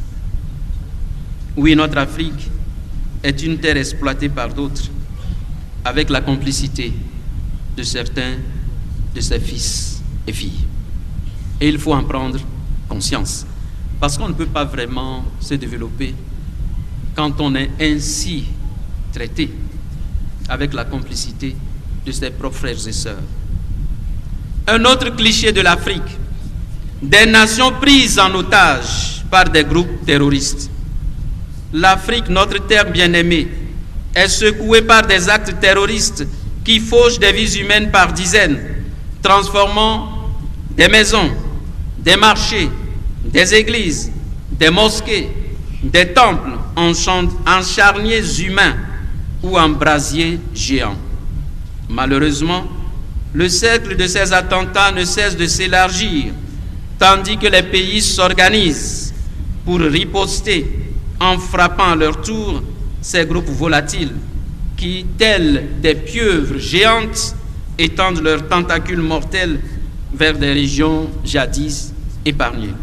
Oui, notre Afrique est une terre exploitée par d'autres, avec la complicité de certains de ses fils et filles. Et il faut en prendre conscience, parce qu'on ne peut pas vraiment se développer quand on est ainsi traité, avec la complicité de ses propres frères et sœurs. Un autre cliché de l'Afrique, des nations prises en otage par des groupes terroristes. L'Afrique, notre terre bien-aimée, est secouée par des actes terroristes qui fauchent des vies humaines par dizaines, transformant des maisons, des marchés, des églises, des mosquées, des temples en charniers humains ou en brasiers géants. Malheureusement, le cercle de ces attentats ne cesse de s'élargir, tandis que les pays s'organisent pour riposter en frappant à leur tour ces groupes volatiles qui, tels des pieuvres géantes, étendent leurs tentacules mortels vers des régions jadis épargnées.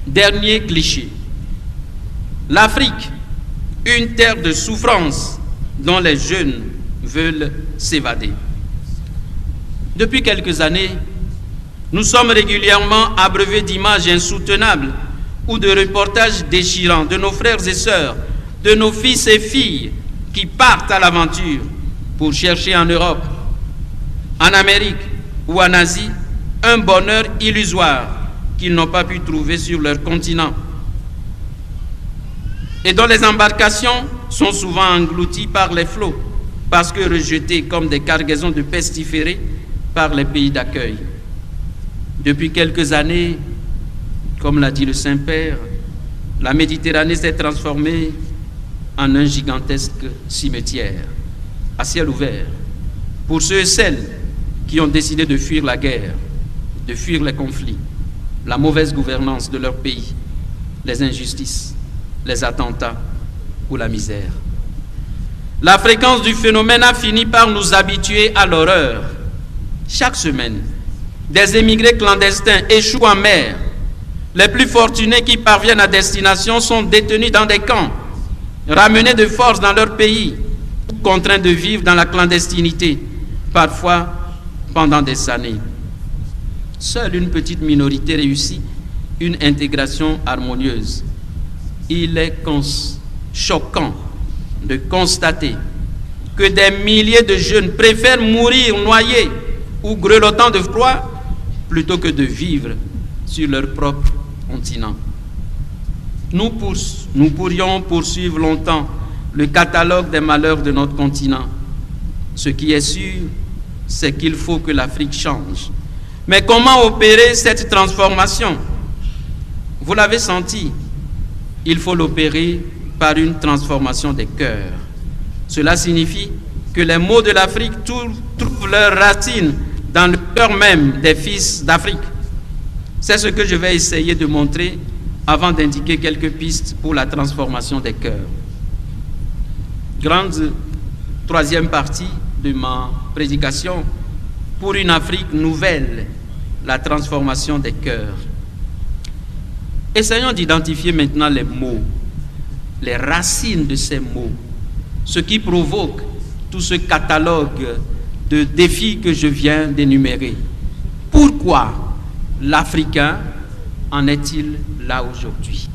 Dernier cliché. L'Afrique, une terre de souffrance dont les jeunes veulent s'évader. Depuis quelques années, nous sommes régulièrement abreuvés d'images insoutenables ou de reportages déchirants de nos frères et sœurs, de nos fils et filles qui partent à l'aventure pour chercher en Europe, en Amérique ou en Asie un bonheur illusoire qu'ils n'ont pas pu trouver sur leur continent et dont les embarcations sont souvent englouties par les flots parce que rejetées comme des cargaisons de pestiférés par les pays d'accueil. Depuis quelques années, comme l'a dit le Saint-Père, la Méditerranée s'est transformée en un gigantesque cimetière à ciel ouvert pour ceux et celles qui ont décidé de fuir la guerre, de fuir les conflits, la mauvaise gouvernance de leur pays, les injustices les attentats ou la misère. La fréquence du phénomène a fini par nous habituer à l'horreur. Chaque semaine, des émigrés clandestins échouent en mer. Les plus fortunés qui parviennent à destination sont détenus dans des camps, ramenés de force dans leur pays, contraints de vivre dans la clandestinité, parfois pendant des années. Seule une petite minorité réussit une intégration harmonieuse. Il est choquant de constater que des milliers de jeunes préfèrent mourir noyés ou grelottant de froid plutôt que de vivre sur leur propre continent. Nous pourrions poursuivre longtemps le catalogue des malheurs de notre continent. Ce qui est sûr, c'est qu'il faut que l'Afrique change. Mais comment opérer cette transformation? Vous l'avez senti, il faut l'opérer par une transformation des cœurs. Cela signifie que les maux de l'Afrique trouvent leurs racines dans le cœur même des fils d'Afrique. C'est ce que je vais essayer de montrer avant d'indiquer quelques pistes pour la transformation des cœurs. Grande troisième partie de ma prédication, pour une Afrique nouvelle, la transformation des cœurs. Essayons d'identifier maintenant les mots, les racines de ces mots, ce qui provoque tout ce catalogue de défis que je viens d'énumérer. Pourquoi l'Africain en est-il là aujourd'hui?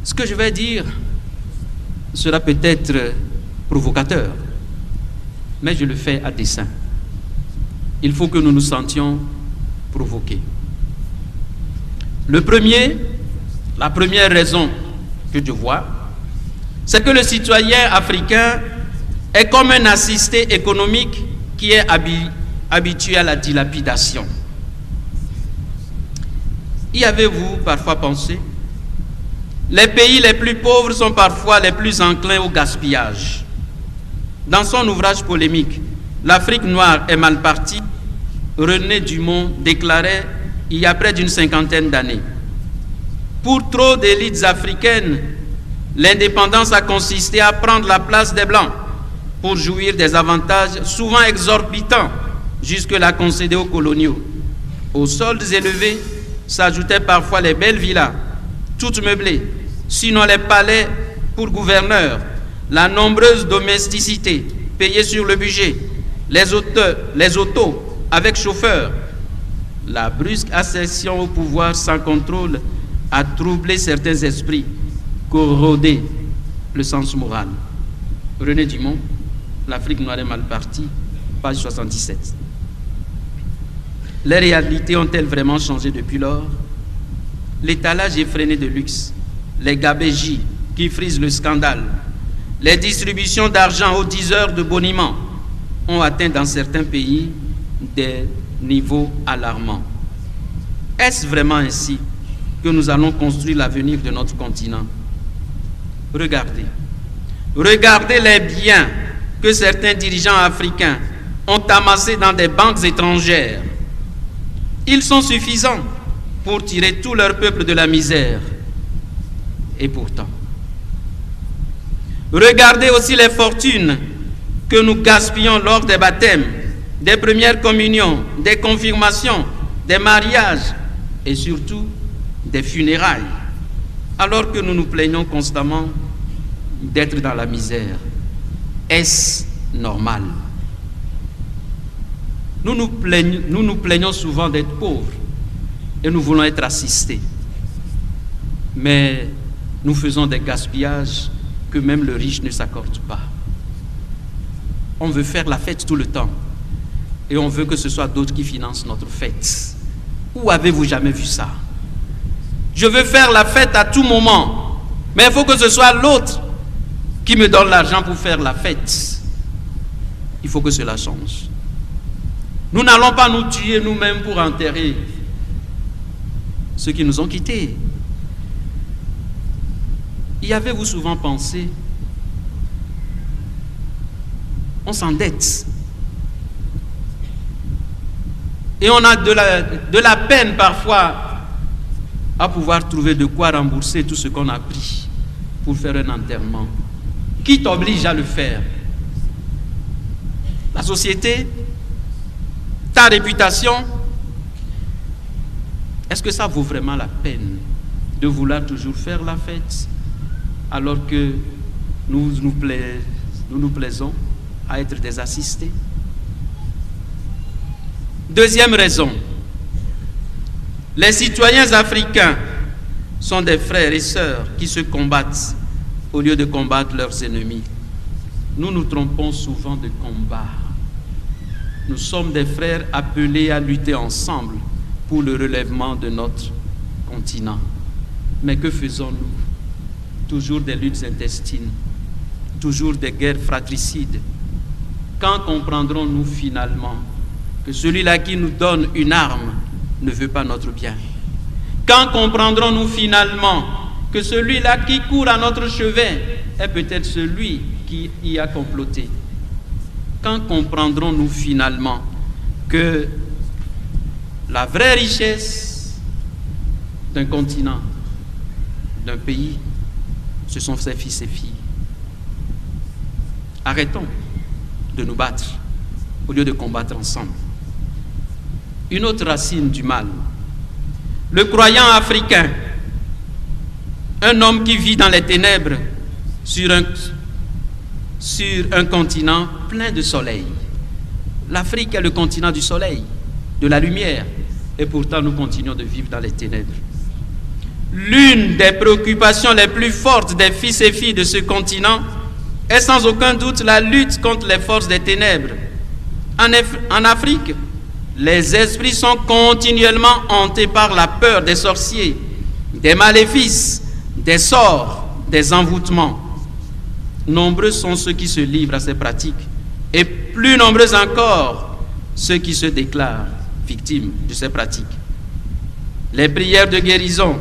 Ce que je vais dire sera peut-être provocateur, mais je le fais à dessein. Il faut que nous nous sentions provoqués. La première raison que je vois, c'est que le citoyen africain est comme un assisté économique qui est habitué à la dilapidation. Y avez-vous parfois pensé? Les pays les plus pauvres sont parfois les plus enclins au gaspillage. Dans son ouvrage polémique, L'Afrique noire est mal partie, René Dumont déclarait il y a près d'une cinquantaine d'années. Pour trop d'élites africaines, l'indépendance a consisté à prendre la place des Blancs pour jouir des avantages souvent exorbitants jusque-là concédés aux coloniaux. Aux soldes élevés s'ajoutaient parfois les belles villas, toutes meublées, sinon les palais pour gouverneurs, la nombreuse domesticité payée sur le budget, les autos avec chauffeur. La brusque accession au pouvoir sans contrôle a troublé certains esprits, corrodé le sens moral. René Dumont, L'Afrique noire est mal partie, page 77. Les réalités ont-elles vraiment changé depuis lors? L'étalage effréné de luxe, les gabégies qui frisent le scandale, les distributions d'argent aux 10 heures de boniment ont atteint dans certains pays des niveaux alarmants. Est-ce vraiment ainsi que nous allons construire l'avenir de notre continent? Regardez les biens que certains dirigeants africains ont amassés dans des banques étrangères. Ils sont suffisants pour tirer tout leur peuple de la misère. Et pourtant, regardez aussi les fortunes que nous gaspillons lors des baptêmes, des premières communions, des confirmations, des mariages et surtout des funérailles, alors que nous nous plaignons constamment d'être dans la misère. Est-ce normal? Nous nous plaignons souvent d'être pauvres et nous voulons être assistés. Mais nous faisons des gaspillages que même le riche ne s'accorde pas. On veut faire la fête tout le temps et on veut que ce soit d'autres qui financent notre fête. Où avez-vous jamais vu ça? Je veux faire la fête à tout moment, mais il faut que ce soit l'autre qui me donne l'argent pour faire la fête. Il faut que cela change. Nous n'allons pas nous tuer nous-mêmes pour enterrer ceux qui nous ont quittés. Y avez-vous souvent pensé? On s'endette. Et on a de la peine parfois à pouvoir trouver de quoi rembourser tout ce qu'on a pris pour faire un enterrement. Qui t'oblige à le faire? La société, ta réputation. Est-ce que ça vaut vraiment la peine de vouloir toujours faire la fête alors que nous nous plaisons à être des assistés? Deuxième raison, les citoyens africains sont des frères et sœurs qui se combattent au lieu de combattre leurs ennemis. Nous nous trompons souvent de combat. Nous sommes des frères appelés à lutter ensemble pour le relèvement de notre continent. Mais que faisons-nous? Toujours des luttes intestines, toujours des guerres fratricides. Quand comprendrons-nous finalement que celui-là qui nous donne une arme ne veut pas notre bien? Quand comprendrons-nous finalement que celui-là qui court à notre chevet est peut-être celui qui y a comploté? Quand comprendrons-nous finalement que la vraie richesse d'un continent, d'un pays, ce sont ses fils et filles? Arrêtons de nous battre au lieu de combattre ensemble. Une autre racine du mal, le croyant africain, un homme qui vit dans les ténèbres sur un continent plein de soleil. L'Afrique est le continent du soleil, de la lumière, et pourtant nous continuons de vivre dans les ténèbres. L'une des préoccupations les plus fortes des fils et filles de ce continent est sans aucun doute la lutte contre les forces des ténèbres. En Afrique, les esprits sont continuellement hantés par la peur des sorciers, des maléfices, des sorts, des envoûtements. Nombreux sont ceux qui se livrent à ces pratiques, et plus nombreux encore ceux qui se déclarent victimes de ces pratiques. Les prières de guérison,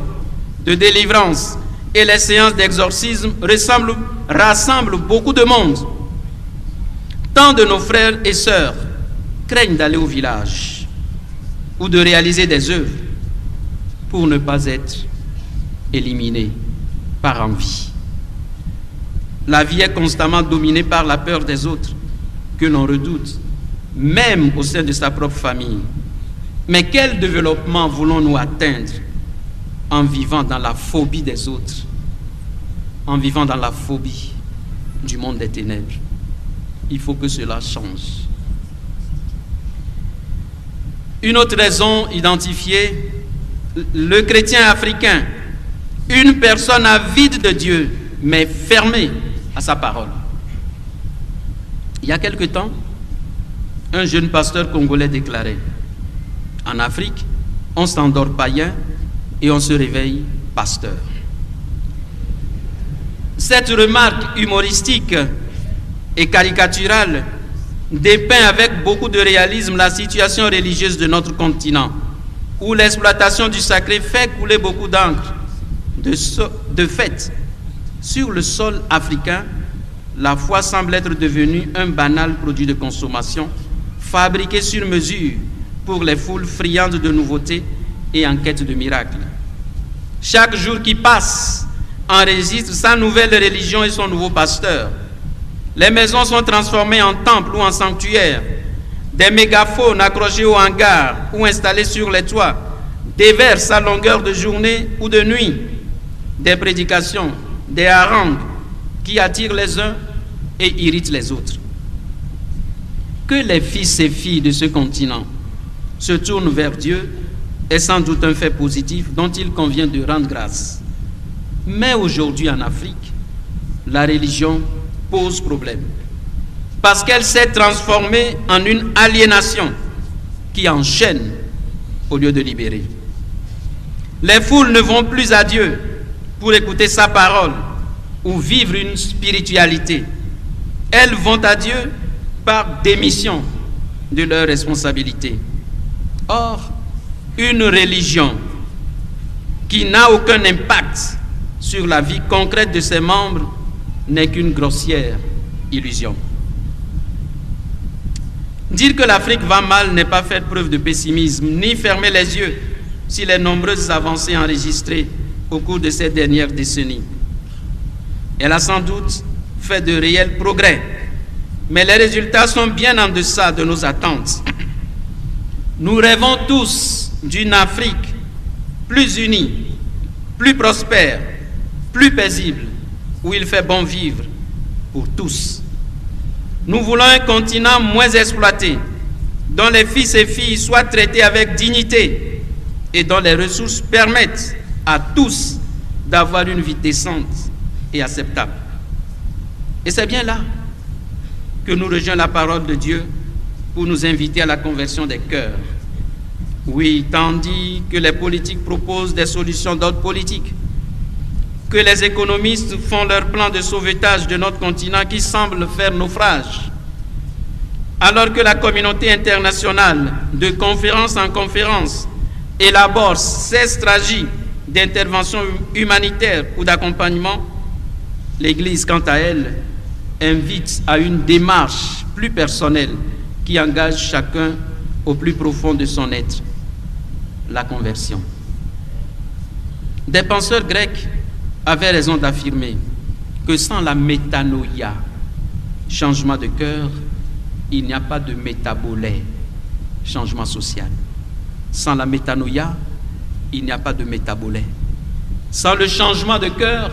de délivrance et les séances d'exorcisme rassemblent beaucoup de monde. Tant de nos frères et sœurs craignent d'aller au village ou de réaliser des œuvres pour ne pas être éliminés par envie. La vie est constamment dominée par la peur des autres que l'on redoute, même au sein de sa propre famille. Mais quel développement voulons-nous atteindre en vivant dans la phobie des autres, en vivant dans la phobie du monde des ténèbres? Il faut que cela change. Une autre raison identifiée, le chrétien africain, une personne avide de Dieu, mais fermée à sa parole. Il y a quelque temps, un jeune pasteur congolais déclarait: en Afrique, on s'endort païen et on se réveille pasteur. Cette remarque humoristique et caricaturale dépeint avec beaucoup de réalisme la situation religieuse de notre continent, où l'exploitation du sacré fait couler beaucoup d'encre. De fait, sur le sol africain, la foi semble être devenue un banal produit de consommation, fabriqué sur mesure pour les foules friandes de nouveautés et en quête de miracles. Chaque jour qui passe enregistre sa nouvelle religion et son nouveau pasteur. Les maisons sont transformées en temples ou en sanctuaires. Des mégaphones accrochés au hangar ou installés sur les toits déversent à longueur de journée ou de nuit des prédications, des harangues qui attirent les uns et irritent les autres. Que les fils et filles de ce continent se tournent vers Dieu est sans doute un fait positif dont il convient de rendre grâce. Mais aujourd'hui en Afrique, la religion pose problème parce qu'elle s'est transformée en une aliénation qui enchaîne au lieu de libérer. Les foules ne vont plus à Dieu pour écouter sa parole ou vivre une spiritualité. Elles vont à Dieu par démission de leurs responsabilités. Or, une religion qui n'a aucun impact sur la vie concrète de ses membres n'est qu'une grossière illusion. Dire que l'Afrique va mal n'est pas faire preuve de pessimisme, ni fermer les yeux sur les nombreuses avancées enregistrées au cours de ces dernières décennies. Elle a sans doute fait de réels progrès, mais les résultats sont bien en deçà de nos attentes. Nous rêvons tous d'une Afrique plus unie, plus prospère, plus paisible, où il fait bon vivre pour tous. Nous voulons un continent moins exploité, dont les fils et filles soient traités avec dignité et dont les ressources permettent à tous d'avoir une vie décente et acceptable. Et c'est bien là que nous rejoignons la parole de Dieu pour nous inviter à la conversion des cœurs. Oui, tandis que les politiques proposent des solutions d'ordre politique, que les économistes font leur plan de sauvetage de notre continent qui semble faire naufrage, alors que la communauté internationale, de conférence en conférence, élabore ses stratégies d'intervention humanitaire ou d'accompagnement, l'Église, quant à elle, invite à une démarche plus personnelle qui engage chacun au plus profond de son être, la conversion. Des penseurs grecs avaient raison d'affirmer que sans la métanoïa, changement de cœur, il n'y a pas de métabolé, changement social. Sans la métanoïa, il n'y a pas de métabolé. Sans le changement de cœur,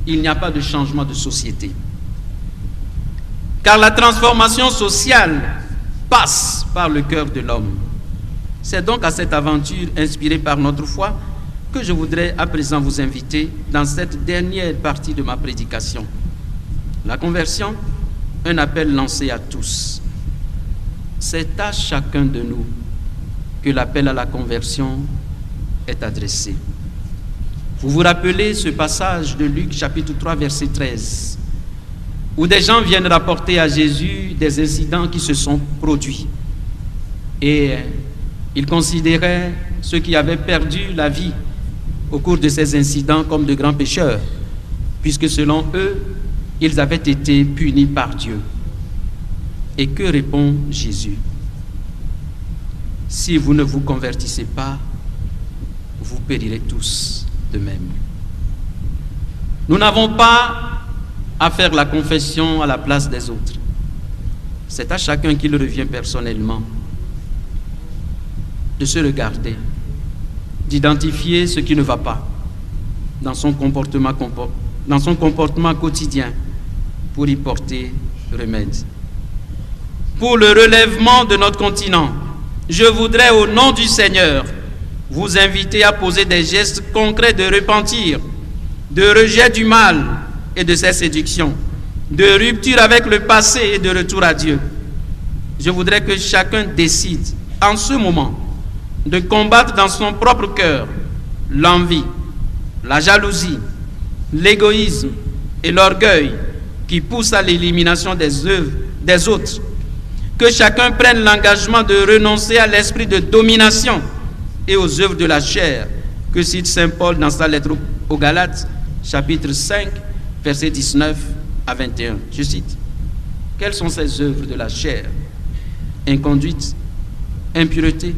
il n'y a pas de changement de société. Car la transformation sociale passe par le cœur de l'homme. C'est donc à cette aventure inspirée par notre foi que je voudrais à présent vous inviter dans cette dernière partie de ma prédication. La conversion, un appel lancé à tous. C'est à chacun de nous que l'appel à la conversion est adressé. Vous vous rappelez ce passage de Luc chapitre 3 verset 13 où des gens viennent rapporter à Jésus des incidents qui se sont produits et ils considéraient ceux qui avaient perdu la vie au cours de ces incidents comme de grands pécheurs, puisque selon eux, ils avaient été punis par Dieu. Et que répond Jésus? Si vous ne vous convertissez pas, vous périrez tous de même. Nous n'avons pas à faire la confession à la place des autres. C'est à chacun qu'il revient personnellement de se regarder, d'identifier ce qui ne va pas dans son comportement quotidien pour y porter remède. Pour le relèvement de notre continent, je voudrais au nom du Seigneur vous inviter à poser des gestes concrets de repentir, de rejet du mal et de ses séductions, de rupture avec le passé et de retour à Dieu. Je voudrais que chacun décide en ce moment de combattre dans son propre cœur l'envie, la jalousie, l'égoïsme et l'orgueil qui poussent à l'élimination des œuvres des autres. Que chacun prenne l'engagement de renoncer à l'esprit de domination et aux œuvres de la chair que cite saint Paul dans sa lettre aux Galates, chapitre 5, versets 19 à 21. Je cite: « Quelles sont ces œuvres de la chair? Inconduite, impureté,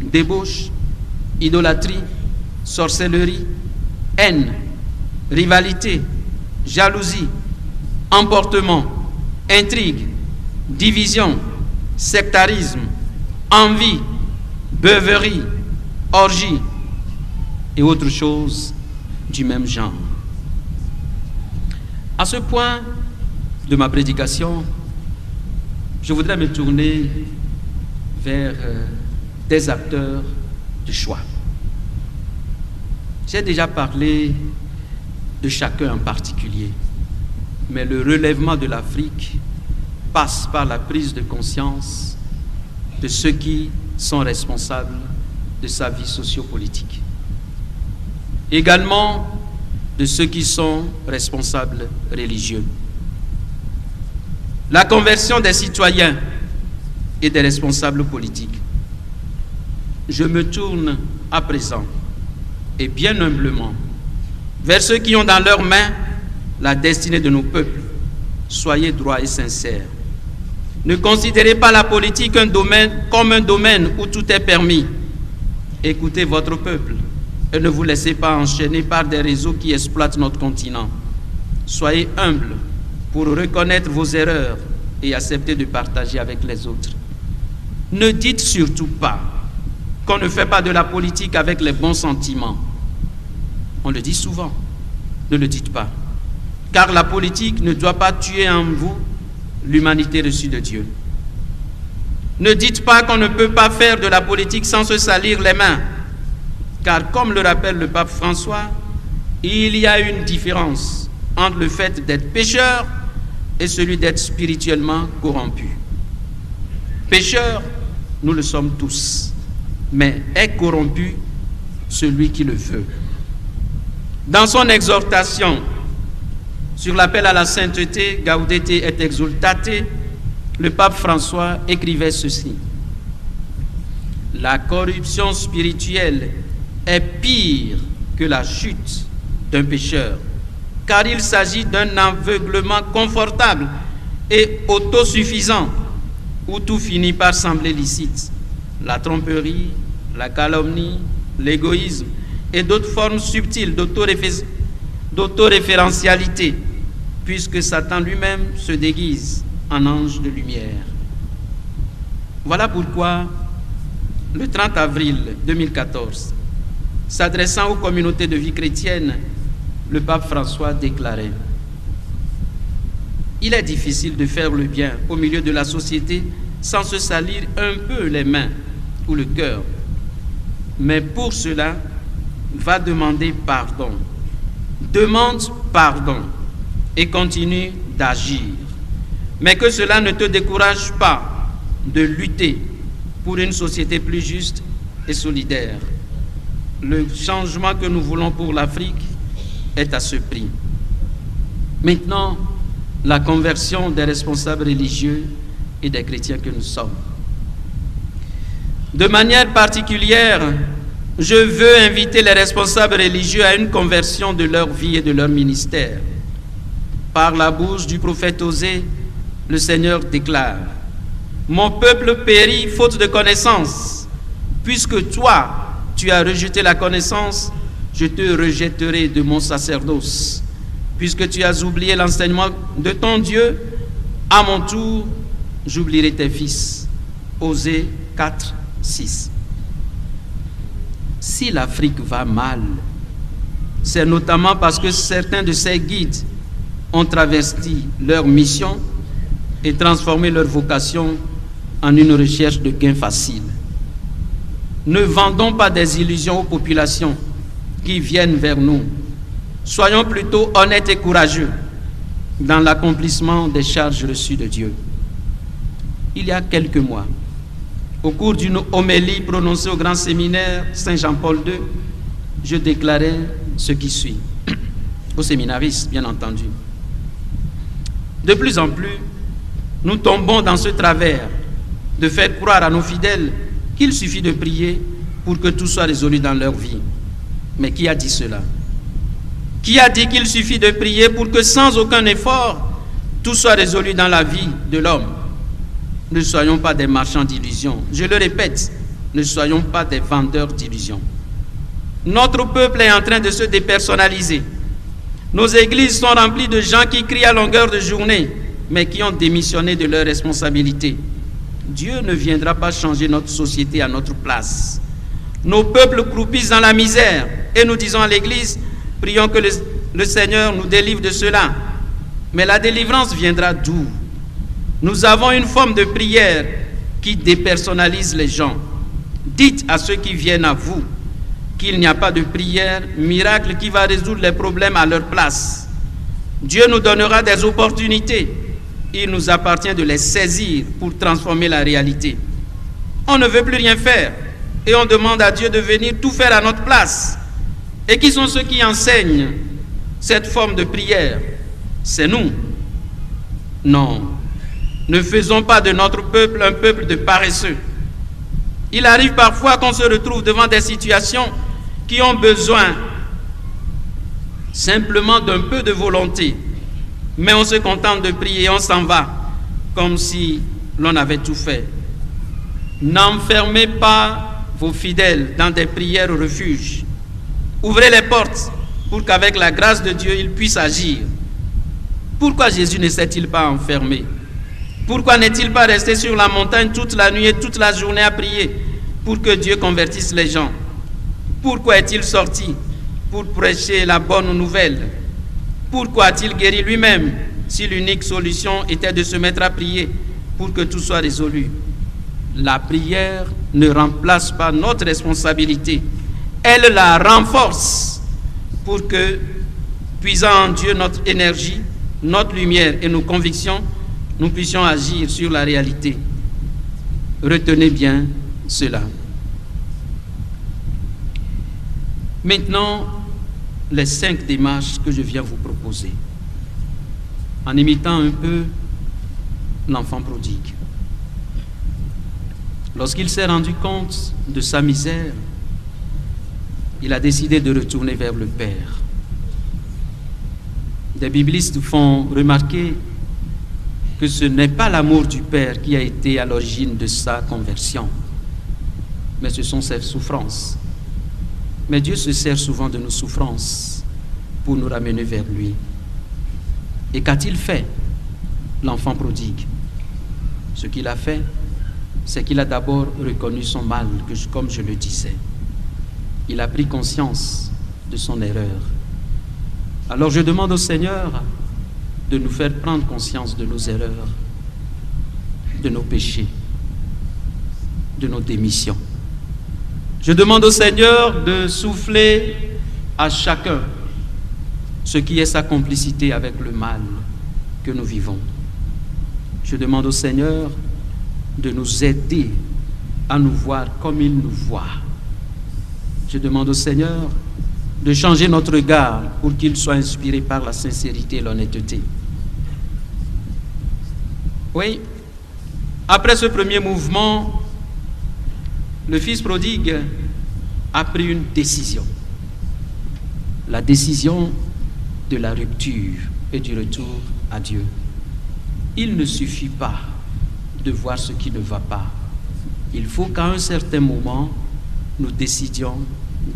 débauche, idolâtrie, sorcellerie, haine, rivalité, jalousie, emportement, intrigue, division, sectarisme, envie, beuverie, orgie et autres choses du même genre. » À ce point de ma prédication, je voudrais me tourner vers des acteurs de choix. J'ai déjà parlé de chacun en particulier, mais le relèvement de l'Afrique passe par la prise de conscience de ceux qui sont responsables de sa vie sociopolitique. Également de ceux qui sont responsables religieux. La conversion des citoyens et des responsables politiques. Je me tourne à présent, et bien humblement, vers ceux qui ont dans leurs mains la destinée de nos peuples. Soyez droits et sincères. Ne considérez pas la politique comme un domaine où tout est permis. Écoutez votre peuple et ne vous laissez pas enchaîner par des réseaux qui exploitent notre continent. Soyez humbles pour reconnaître vos erreurs et accepter de partager avec les autres. Ne dites surtout pas qu'on ne fait pas de la politique avec les bons sentiments. On le dit souvent. Ne le dites pas. Car la politique ne doit pas tuer en vous l'humanité reçue de Dieu. Ne dites pas qu'on ne peut pas faire de la politique sans se salir les mains. Car comme le rappelle le pape François, il y a une différence entre le fait d'être pécheur et celui d'être spirituellement corrompu. Pécheur, nous le sommes tous, mais est corrompu celui qui le veut. Dans son exhortation sur l'appel à la sainteté, Gaudete et Exultate, le pape François écrivait ceci: la corruption spirituelle est pire que la chute d'un pécheur, car il s'agit d'un aveuglement confortable et autosuffisant où tout finit par sembler licite. La tromperie, la calomnie, l'égoïsme et d'autres formes subtiles d'autoréférentialité, puisque Satan lui-même se déguise en ange de lumière. Voilà pourquoi, le 30 avril 2014, s'adressant aux communautés de vie chrétienne, le pape François déclarait: il est difficile de faire le bien au milieu de la société sans se salir un peu les mains ou le cœur. Mais pour cela, va demander pardon. Demande pardon et continue d'agir. Mais que cela ne te décourage pas de lutter pour une société plus juste et solidaire. Le changement que nous voulons pour l'Afrique est à ce prix. Maintenant, la conversion des responsables religieux et des chrétiens que nous sommes. De manière particulière, je veux inviter les responsables religieux à une conversion de leur vie et de leur ministère. Par la bouche du prophète Osée, le Seigneur déclare: mon peuple périt faute de connaissance. Puisque toi, tu as rejeté la connaissance, je te rejetterai de mon sacerdoce. Puisque tu as oublié l'enseignement de ton Dieu, à mon tour, j'oublierai tes fils. Osée 4, 6. Si l'Afrique va mal, c'est notamment parce que certains de ses guides ont travesti leur mission et transformé leur vocation en une recherche de gains faciles. Ne vendons pas des illusions aux populations qui viennent vers nous. Soyons plutôt honnêtes et courageux dans l'accomplissement des charges reçues de Dieu. Il y a quelques mois, au cours d'une homélie prononcée au grand séminaire Saint-Jean-Paul II, je déclarais ce qui suit, aux séminaristes bien entendu. De plus en plus, nous tombons dans ce travers de faire croire à nos fidèles qu'il suffit de prier pour que tout soit résolu dans leur vie. Mais qui a dit cela? Qui a dit qu'il suffit de prier pour que sans aucun effort, tout soit résolu dans la vie de l'homme? Ne soyons pas des marchands d'illusions. Je le répète, ne soyons pas des vendeurs d'illusions. Notre peuple est en train de se dépersonnaliser. Nos églises sont remplies de gens qui crient à longueur de journée, mais qui ont démissionné de leurs responsabilités. Dieu ne viendra pas changer notre société à notre place. Nos peuples croupissent dans la misère et nous disons à l'église: prions que le Seigneur nous délivre de cela. Mais la délivrance viendra d'où? Nous avons une forme de prière qui dépersonnalise les gens. Dites à ceux qui viennent à vous qu'il n'y a pas de prière miracle qui va résoudre les problèmes à leur place. Dieu nous donnera des opportunités. Il nous appartient de les saisir pour transformer la réalité. On ne veut plus rien faire et on demande à Dieu de venir tout faire à notre place. Et qui sont ceux qui enseignent cette forme de prière? C'est nous. Non. Ne faisons pas de notre peuple un peuple de paresseux. Il arrive parfois qu'on se retrouve devant des situations qui ont besoin simplement d'un peu de volonté. Mais on se contente de prier et on s'en va, comme si l'on avait tout fait. N'enfermez pas vos fidèles dans des prières au refuge. Ouvrez les portes pour qu'avec la grâce de Dieu, ils puissent agir. Pourquoi Jésus ne s'est-il pas enfermé? Pourquoi n'est-il pas resté sur la montagne toute la nuit et toute la journée à prier pour que Dieu convertisse les gens? Pourquoi est-il sorti pour prêcher la bonne nouvelle? Pourquoi a-t-il guéri lui-même si l'unique solution était de se mettre à prier pour que tout soit résolu? La prière ne remplace pas notre responsabilité. Elle la renforce pour que, puisant en Dieu notre énergie, notre lumière et nos convictions, nous puissions agir sur la réalité. Retenez bien cela. Maintenant, les 5 démarches que je viens vous proposer, en imitant un peu l'enfant prodigue. Lorsqu'il s'est rendu compte de sa misère, il a décidé de retourner vers le Père. Des biblistes font remarquer que ce n'est pas l'amour du Père qui a été à l'origine de sa conversion, mais ce sont ses souffrances. Mais Dieu se sert souvent de nos souffrances pour nous ramener vers lui. Et qu'a-t-il fait, l'enfant prodigue? Ce qu'il a fait, c'est qu'il a d'abord reconnu son mal, comme je le disais. Il a pris conscience de son erreur. Alors je demande au Seigneur de nous faire prendre conscience de nos erreurs, de nos péchés, de nos démissions. Je demande au Seigneur de souffler à chacun ce qui est sa complicité avec le mal que nous vivons. Je demande au Seigneur de nous aider à nous voir comme il nous voit. Je demande au Seigneur de changer notre regard pour qu'il soit inspiré par la sincérité et l'honnêteté. Oui, après ce premier mouvement, le fils prodigue a pris une décision. La décision de la rupture et du retour à Dieu. Il ne suffit pas de voir ce qui ne va pas. Il faut qu'à un certain moment, nous décidions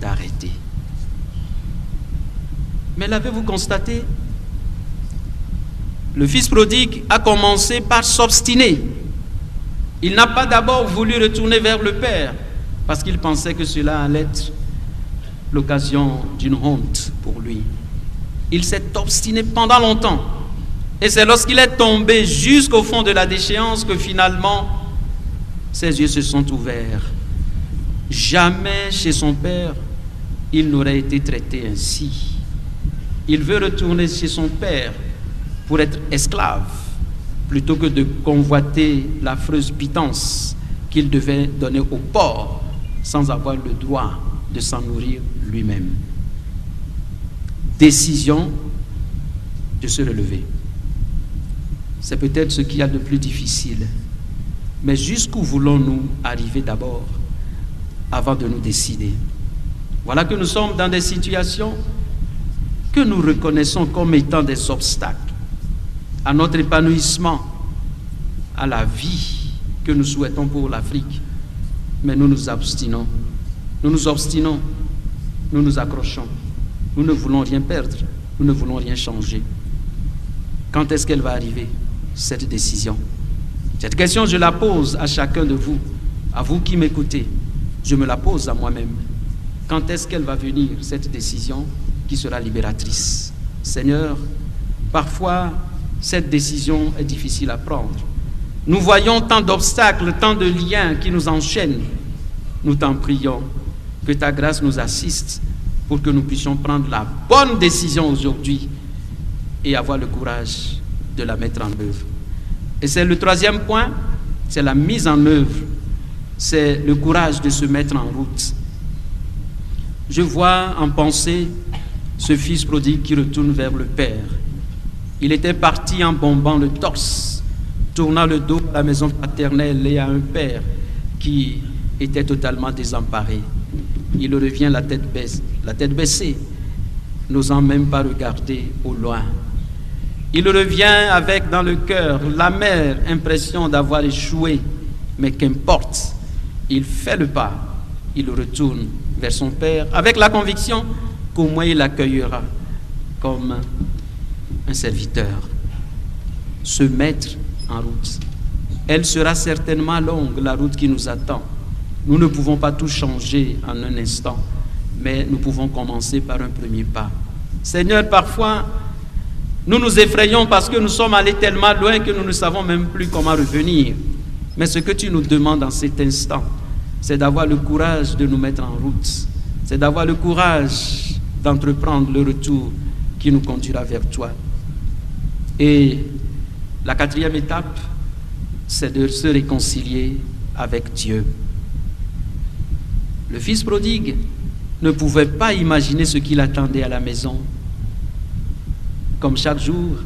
d'arrêter. Mais l'avez-vous constaté? Le fils prodigue a commencé par s'obstiner. Il n'a pas d'abord voulu retourner vers le Père parce qu'il pensait que cela allait être l'occasion d'une honte pour lui. Il s'est obstiné pendant longtemps. Et c'est lorsqu'il est tombé jusqu'au fond de la déchéance que finalement, ses yeux se sont ouverts. Jamais chez son père, il n'aurait été traité ainsi. Il veut retourner chez son père pour être esclave, plutôt que de convoiter l'affreuse pitance qu'il devait donner au porc sans avoir le droit de s'en nourrir lui-même. Décision de se relever. C'est peut-être ce qu'il y a de plus difficile. Mais jusqu'où voulons-nous arriver d'abord avant de nous décider? Voilà que nous sommes dans des situations que nous reconnaissons comme étant des obstacles à notre épanouissement, à la vie que nous souhaitons pour l'Afrique. Mais nous nous obstinons, nous nous obstinons, nous nous accrochons. Nous ne voulons rien perdre, nous ne voulons rien changer. Quand est-ce qu'elle va arriver, cette décision? Cette question, je la pose à chacun de vous, à vous qui m'écoutez. Je me la pose à moi-même. Quand est-ce qu'elle va venir, cette décision qui sera libératrice? Seigneur, parfois, cette décision est difficile à prendre. Nous voyons tant d'obstacles, tant de liens qui nous enchaînent. Nous t'en prions que ta grâce nous assiste pour que nous puissions prendre la bonne décision aujourd'hui et avoir le courage de la mettre en œuvre. Et c'est le troisième point, c'est la mise en œuvre. C'est le courage de se mettre en route. Je vois en pensée ce fils prodigue qui retourne vers le Père. Il était parti en bombant le torse, tournant le dos à la maison paternelle et à un père qui était totalement désemparé. Il revient la tête baissée, n'osant même pas regarder au loin. Il revient avec dans le cœur l'amère impression d'avoir échoué, mais qu'importe, il fait le pas, il retourne vers son père avec la conviction qu'au moins il l'accueillera comme un serviteur. Se mettre en route. Elle sera certainement longue, la route qui nous attend. Nous ne pouvons pas tout changer en un instant, mais nous pouvons commencer par un premier pas. Seigneur, parfois, nous nous effrayons parce que nous sommes allés tellement loin que nous ne savons même plus comment revenir. Mais ce que tu nous demandes en cet instant, c'est d'avoir le courage de nous mettre en route. C'est d'avoir le courage d'entreprendre le retour qui nous conduira vers toi. Et la quatrième étape, c'est de se réconcilier avec Dieu. Le fils prodigue ne pouvait pas imaginer ce qu'il attendait à la maison. Comme chaque jour,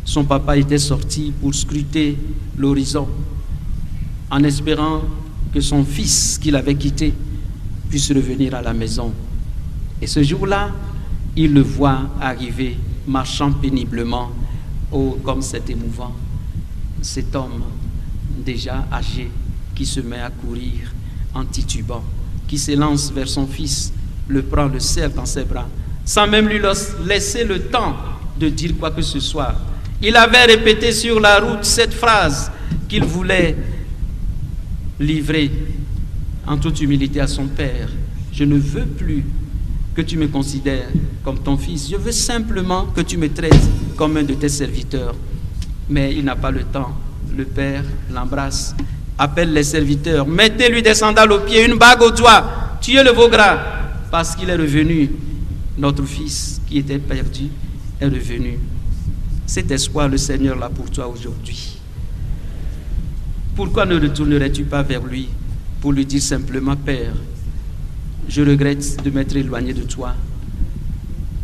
son papa était sorti pour scruter l'horizon, en espérant que son fils qu'il avait quitté puisse revenir à la maison. Et ce jour-là, il le voit arriver, marchant péniblement. Oh, comme c'est émouvant, cet homme déjà âgé qui se met à courir en titubant, qui s'élance vers son fils, le prend, le serre dans ses bras, sans même lui laisser le temps de dire quoi que ce soit. Il avait répété sur la route cette phrase qu'il voulait livrer en toute humilité à son père. Je ne veux plus que tu me considères comme ton fils. Je veux simplement que tu me traites comme un de tes serviteurs. Mais il n'a pas le temps. Le père l'embrasse, appelle les serviteurs. Mettez-lui des sandales aux pieds, une bague au doigt. Tuez le veau gras, parce qu'il est revenu. Notre fils qui était perdu est revenu. Cet espoir, le Seigneur l'a pour toi aujourd'hui. Pourquoi ne retournerais-tu pas vers lui pour lui dire simplement, Père, je regrette de m'être éloigné de toi.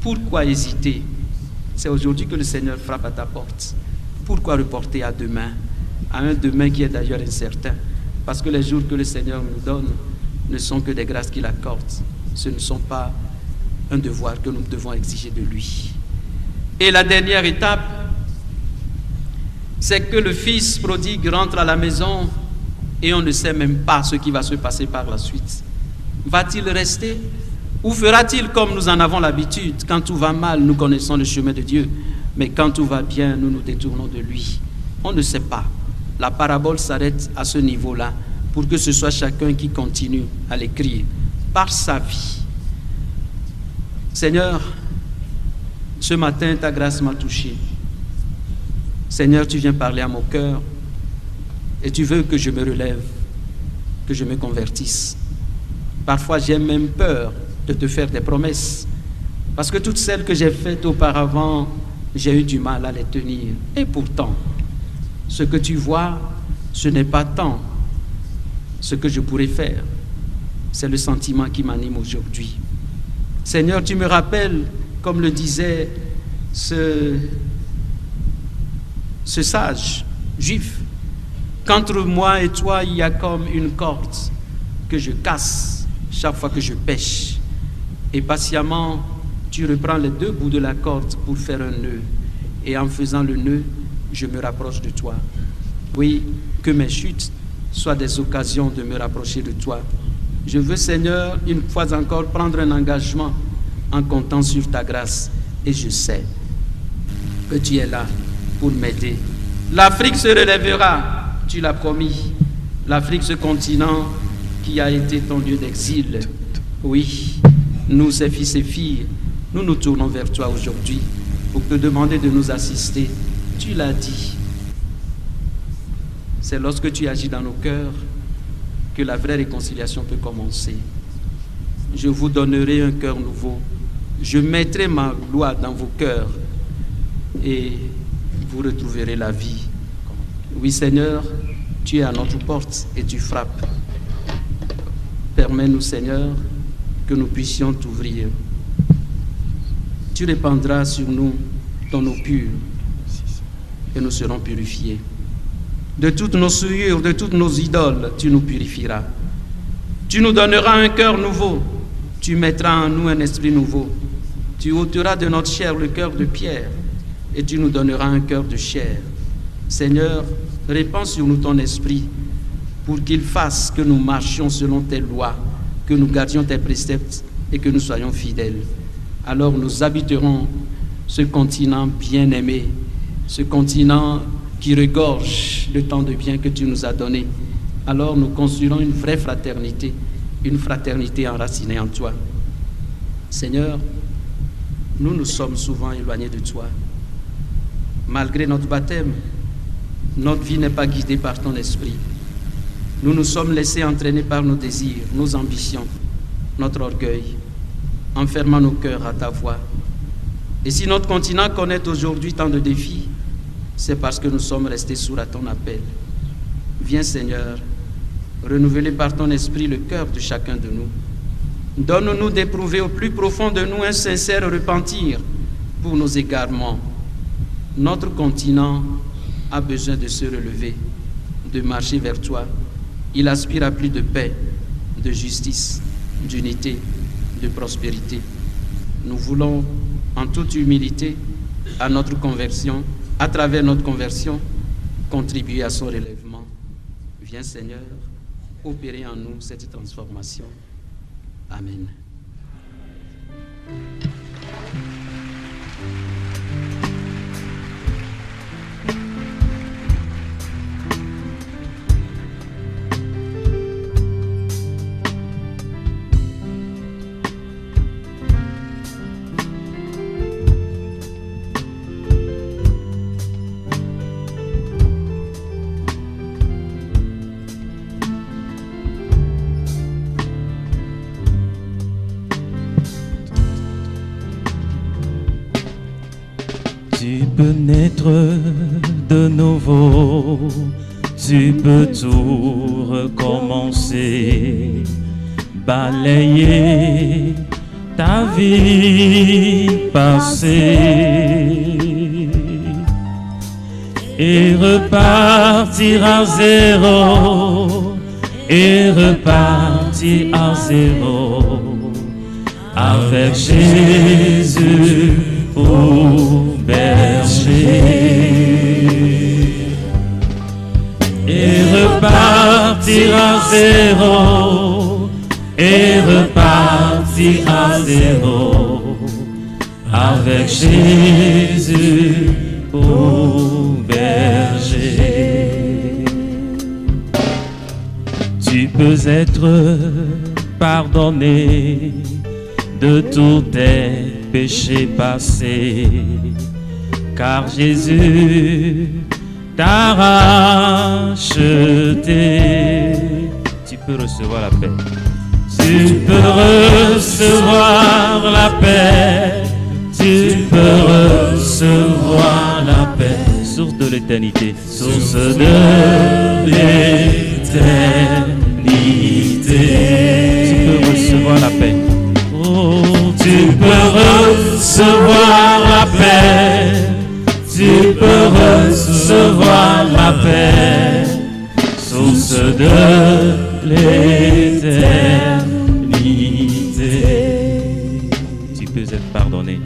Pourquoi hésiter? C'est aujourd'hui que le Seigneur frappe à ta porte. Pourquoi reporter à demain? À un demain qui est d'ailleurs incertain. Parce que les jours que le Seigneur nous donne ne sont que des grâces qu'il accorde. Ce ne sont pas un devoir que nous devons exiger de lui. Et la dernière étape, c'est que le fils prodigue rentre à la maison et on ne sait même pas ce qui va se passer par la suite. Va-t-il rester ou fera-t-il comme nous en avons l'habitude? Quand tout va mal, nous connaissons le chemin de Dieu, mais quand tout va bien, nous nous détournons de lui. On ne sait pas. La parabole s'arrête à ce niveau-là pour que ce soit chacun qui continue à l'écrire par sa vie. Seigneur, ce matin, ta grâce m'a touché. Seigneur, tu viens parler à mon cœur et tu veux que je me relève, que je me convertisse. Parfois, j'ai même peur de te faire des promesses parce que toutes celles que j'ai faites auparavant, j'ai eu du mal à les tenir. Et pourtant, ce que tu vois, ce n'est pas tant ce que je pourrais faire. C'est le sentiment qui m'anime aujourd'hui. Seigneur, tu me rappelles, comme le disait ce sage juif, qu'entre moi et toi, il y a comme une corde que je casse chaque fois que je pêche. Et patiemment, tu reprends les deux bouts de la corde pour faire un nœud. Et en faisant le nœud, je me rapproche de toi. Oui, que mes chutes soient des occasions de me rapprocher de toi. Je veux, Seigneur, une fois encore, prendre un engagement en comptant sur ta grâce. Et je sais que tu es là pour m'aider. L'Afrique se relèvera, tu l'as promis. L'Afrique, ce continent qui a été ton lieu d'exil. Oui, nous, ses fils et filles, nous nous tournons vers toi aujourd'hui pour te demander de nous assister. Tu l'as dit. C'est lorsque tu agis dans nos cœurs que la vraie réconciliation peut commencer. Je vous donnerai un cœur nouveau. Je mettrai ma loi dans vos cœurs et vous retrouverez la vie. Oui, Seigneur, tu es à notre porte et tu frappes. Permets-nous, Seigneur, que nous puissions t'ouvrir. Tu répandras sur nous ton eau pure et nous serons purifiés. De toutes nos souillures, de toutes nos idoles, tu nous purifieras. Tu nous donneras un cœur nouveau. Tu mettras en nous un esprit nouveau. Tu ôteras de notre chair le cœur de pierre et tu nous donneras un cœur de chair. Seigneur, répands sur nous ton esprit pour qu'il fasse que nous marchions selon tes lois, que nous gardions tes préceptes et que nous soyons fidèles. Alors nous habiterons ce continent bien-aimé, ce continent qui regorge de tant de biens que tu nous as donnés. Alors nous construirons une vraie fraternité, une fraternité enracinée en toi. Seigneur, nous nous sommes souvent éloignés de toi. Malgré notre baptême, notre vie n'est pas guidée par ton esprit. Nous nous sommes laissés entraîner par nos désirs, nos ambitions, notre orgueil, enfermant nos cœurs à ta voix. Et si notre continent connaît aujourd'hui tant de défis, c'est parce que nous sommes restés sourds à ton appel. Viens Seigneur, renouveler par ton esprit le cœur de chacun de nous. Donne-nous d'éprouver au plus profond de nous un sincère repentir pour nos égarements. Notre continent a besoin de se relever, de marcher vers toi. Il aspire à plus de paix, de justice, d'unité, de prospérité. Nous voulons, en toute humilité, à notre conversion, à travers notre conversion, contribuer à son relèvement. Viens Seigneur, opérer en nous cette transformation. Amen. Tu peux naître de nouveau, tu peux tout recommencer, balayer ta vie passée et repartir à zéro, et repartir à zéro avec Jésus pour berger, et repartir à zéro, et repartir à zéro avec Jésus pour berger. Tu peux être pardonné de tous tes péchés passés, car Jésus t'a racheté. Tu peux recevoir la paix. Tu peux recevoir la paix. Tu peux recevoir la paix. Source de l'éternité. Source de l'éternité. Tu peux recevoir la paix. Tu peux recevoir la paix, tu peux recevoir la paix, source de l'éternité. Tu peux être pardonné,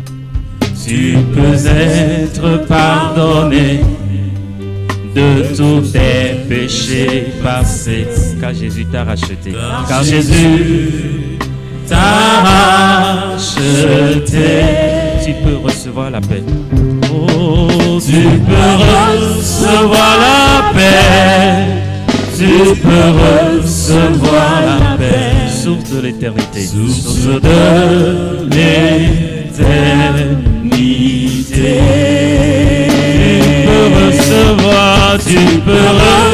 tu peux être pardonné de tous tes péchés passés, car Jésus t'a racheté, car Jésus t'a racheté. Tu peux recevoir la paix. Oh, tu peux recevoir la paix. Tu peux recevoir la paix. Source de l'éternité. Source de l'éternité. Tu peux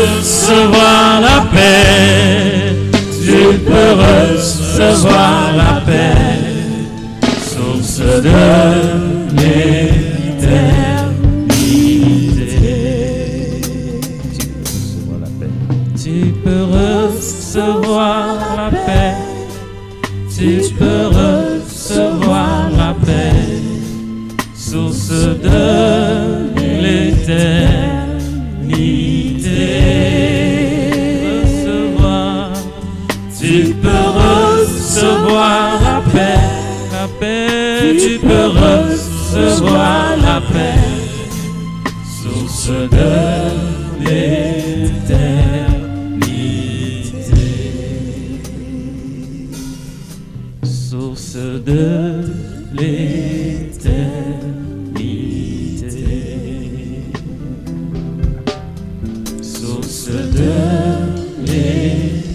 recevoir la paix. Tu peux recevoir la paix, source de l'éternité. Tu peux recevoir la paix. Tu peux recevoir la paix, source de l'éternité. Tu peux recevoir la paix, tu peux recevoir la paix, source de l'éternité, source de l'éternité, source de l'éternité.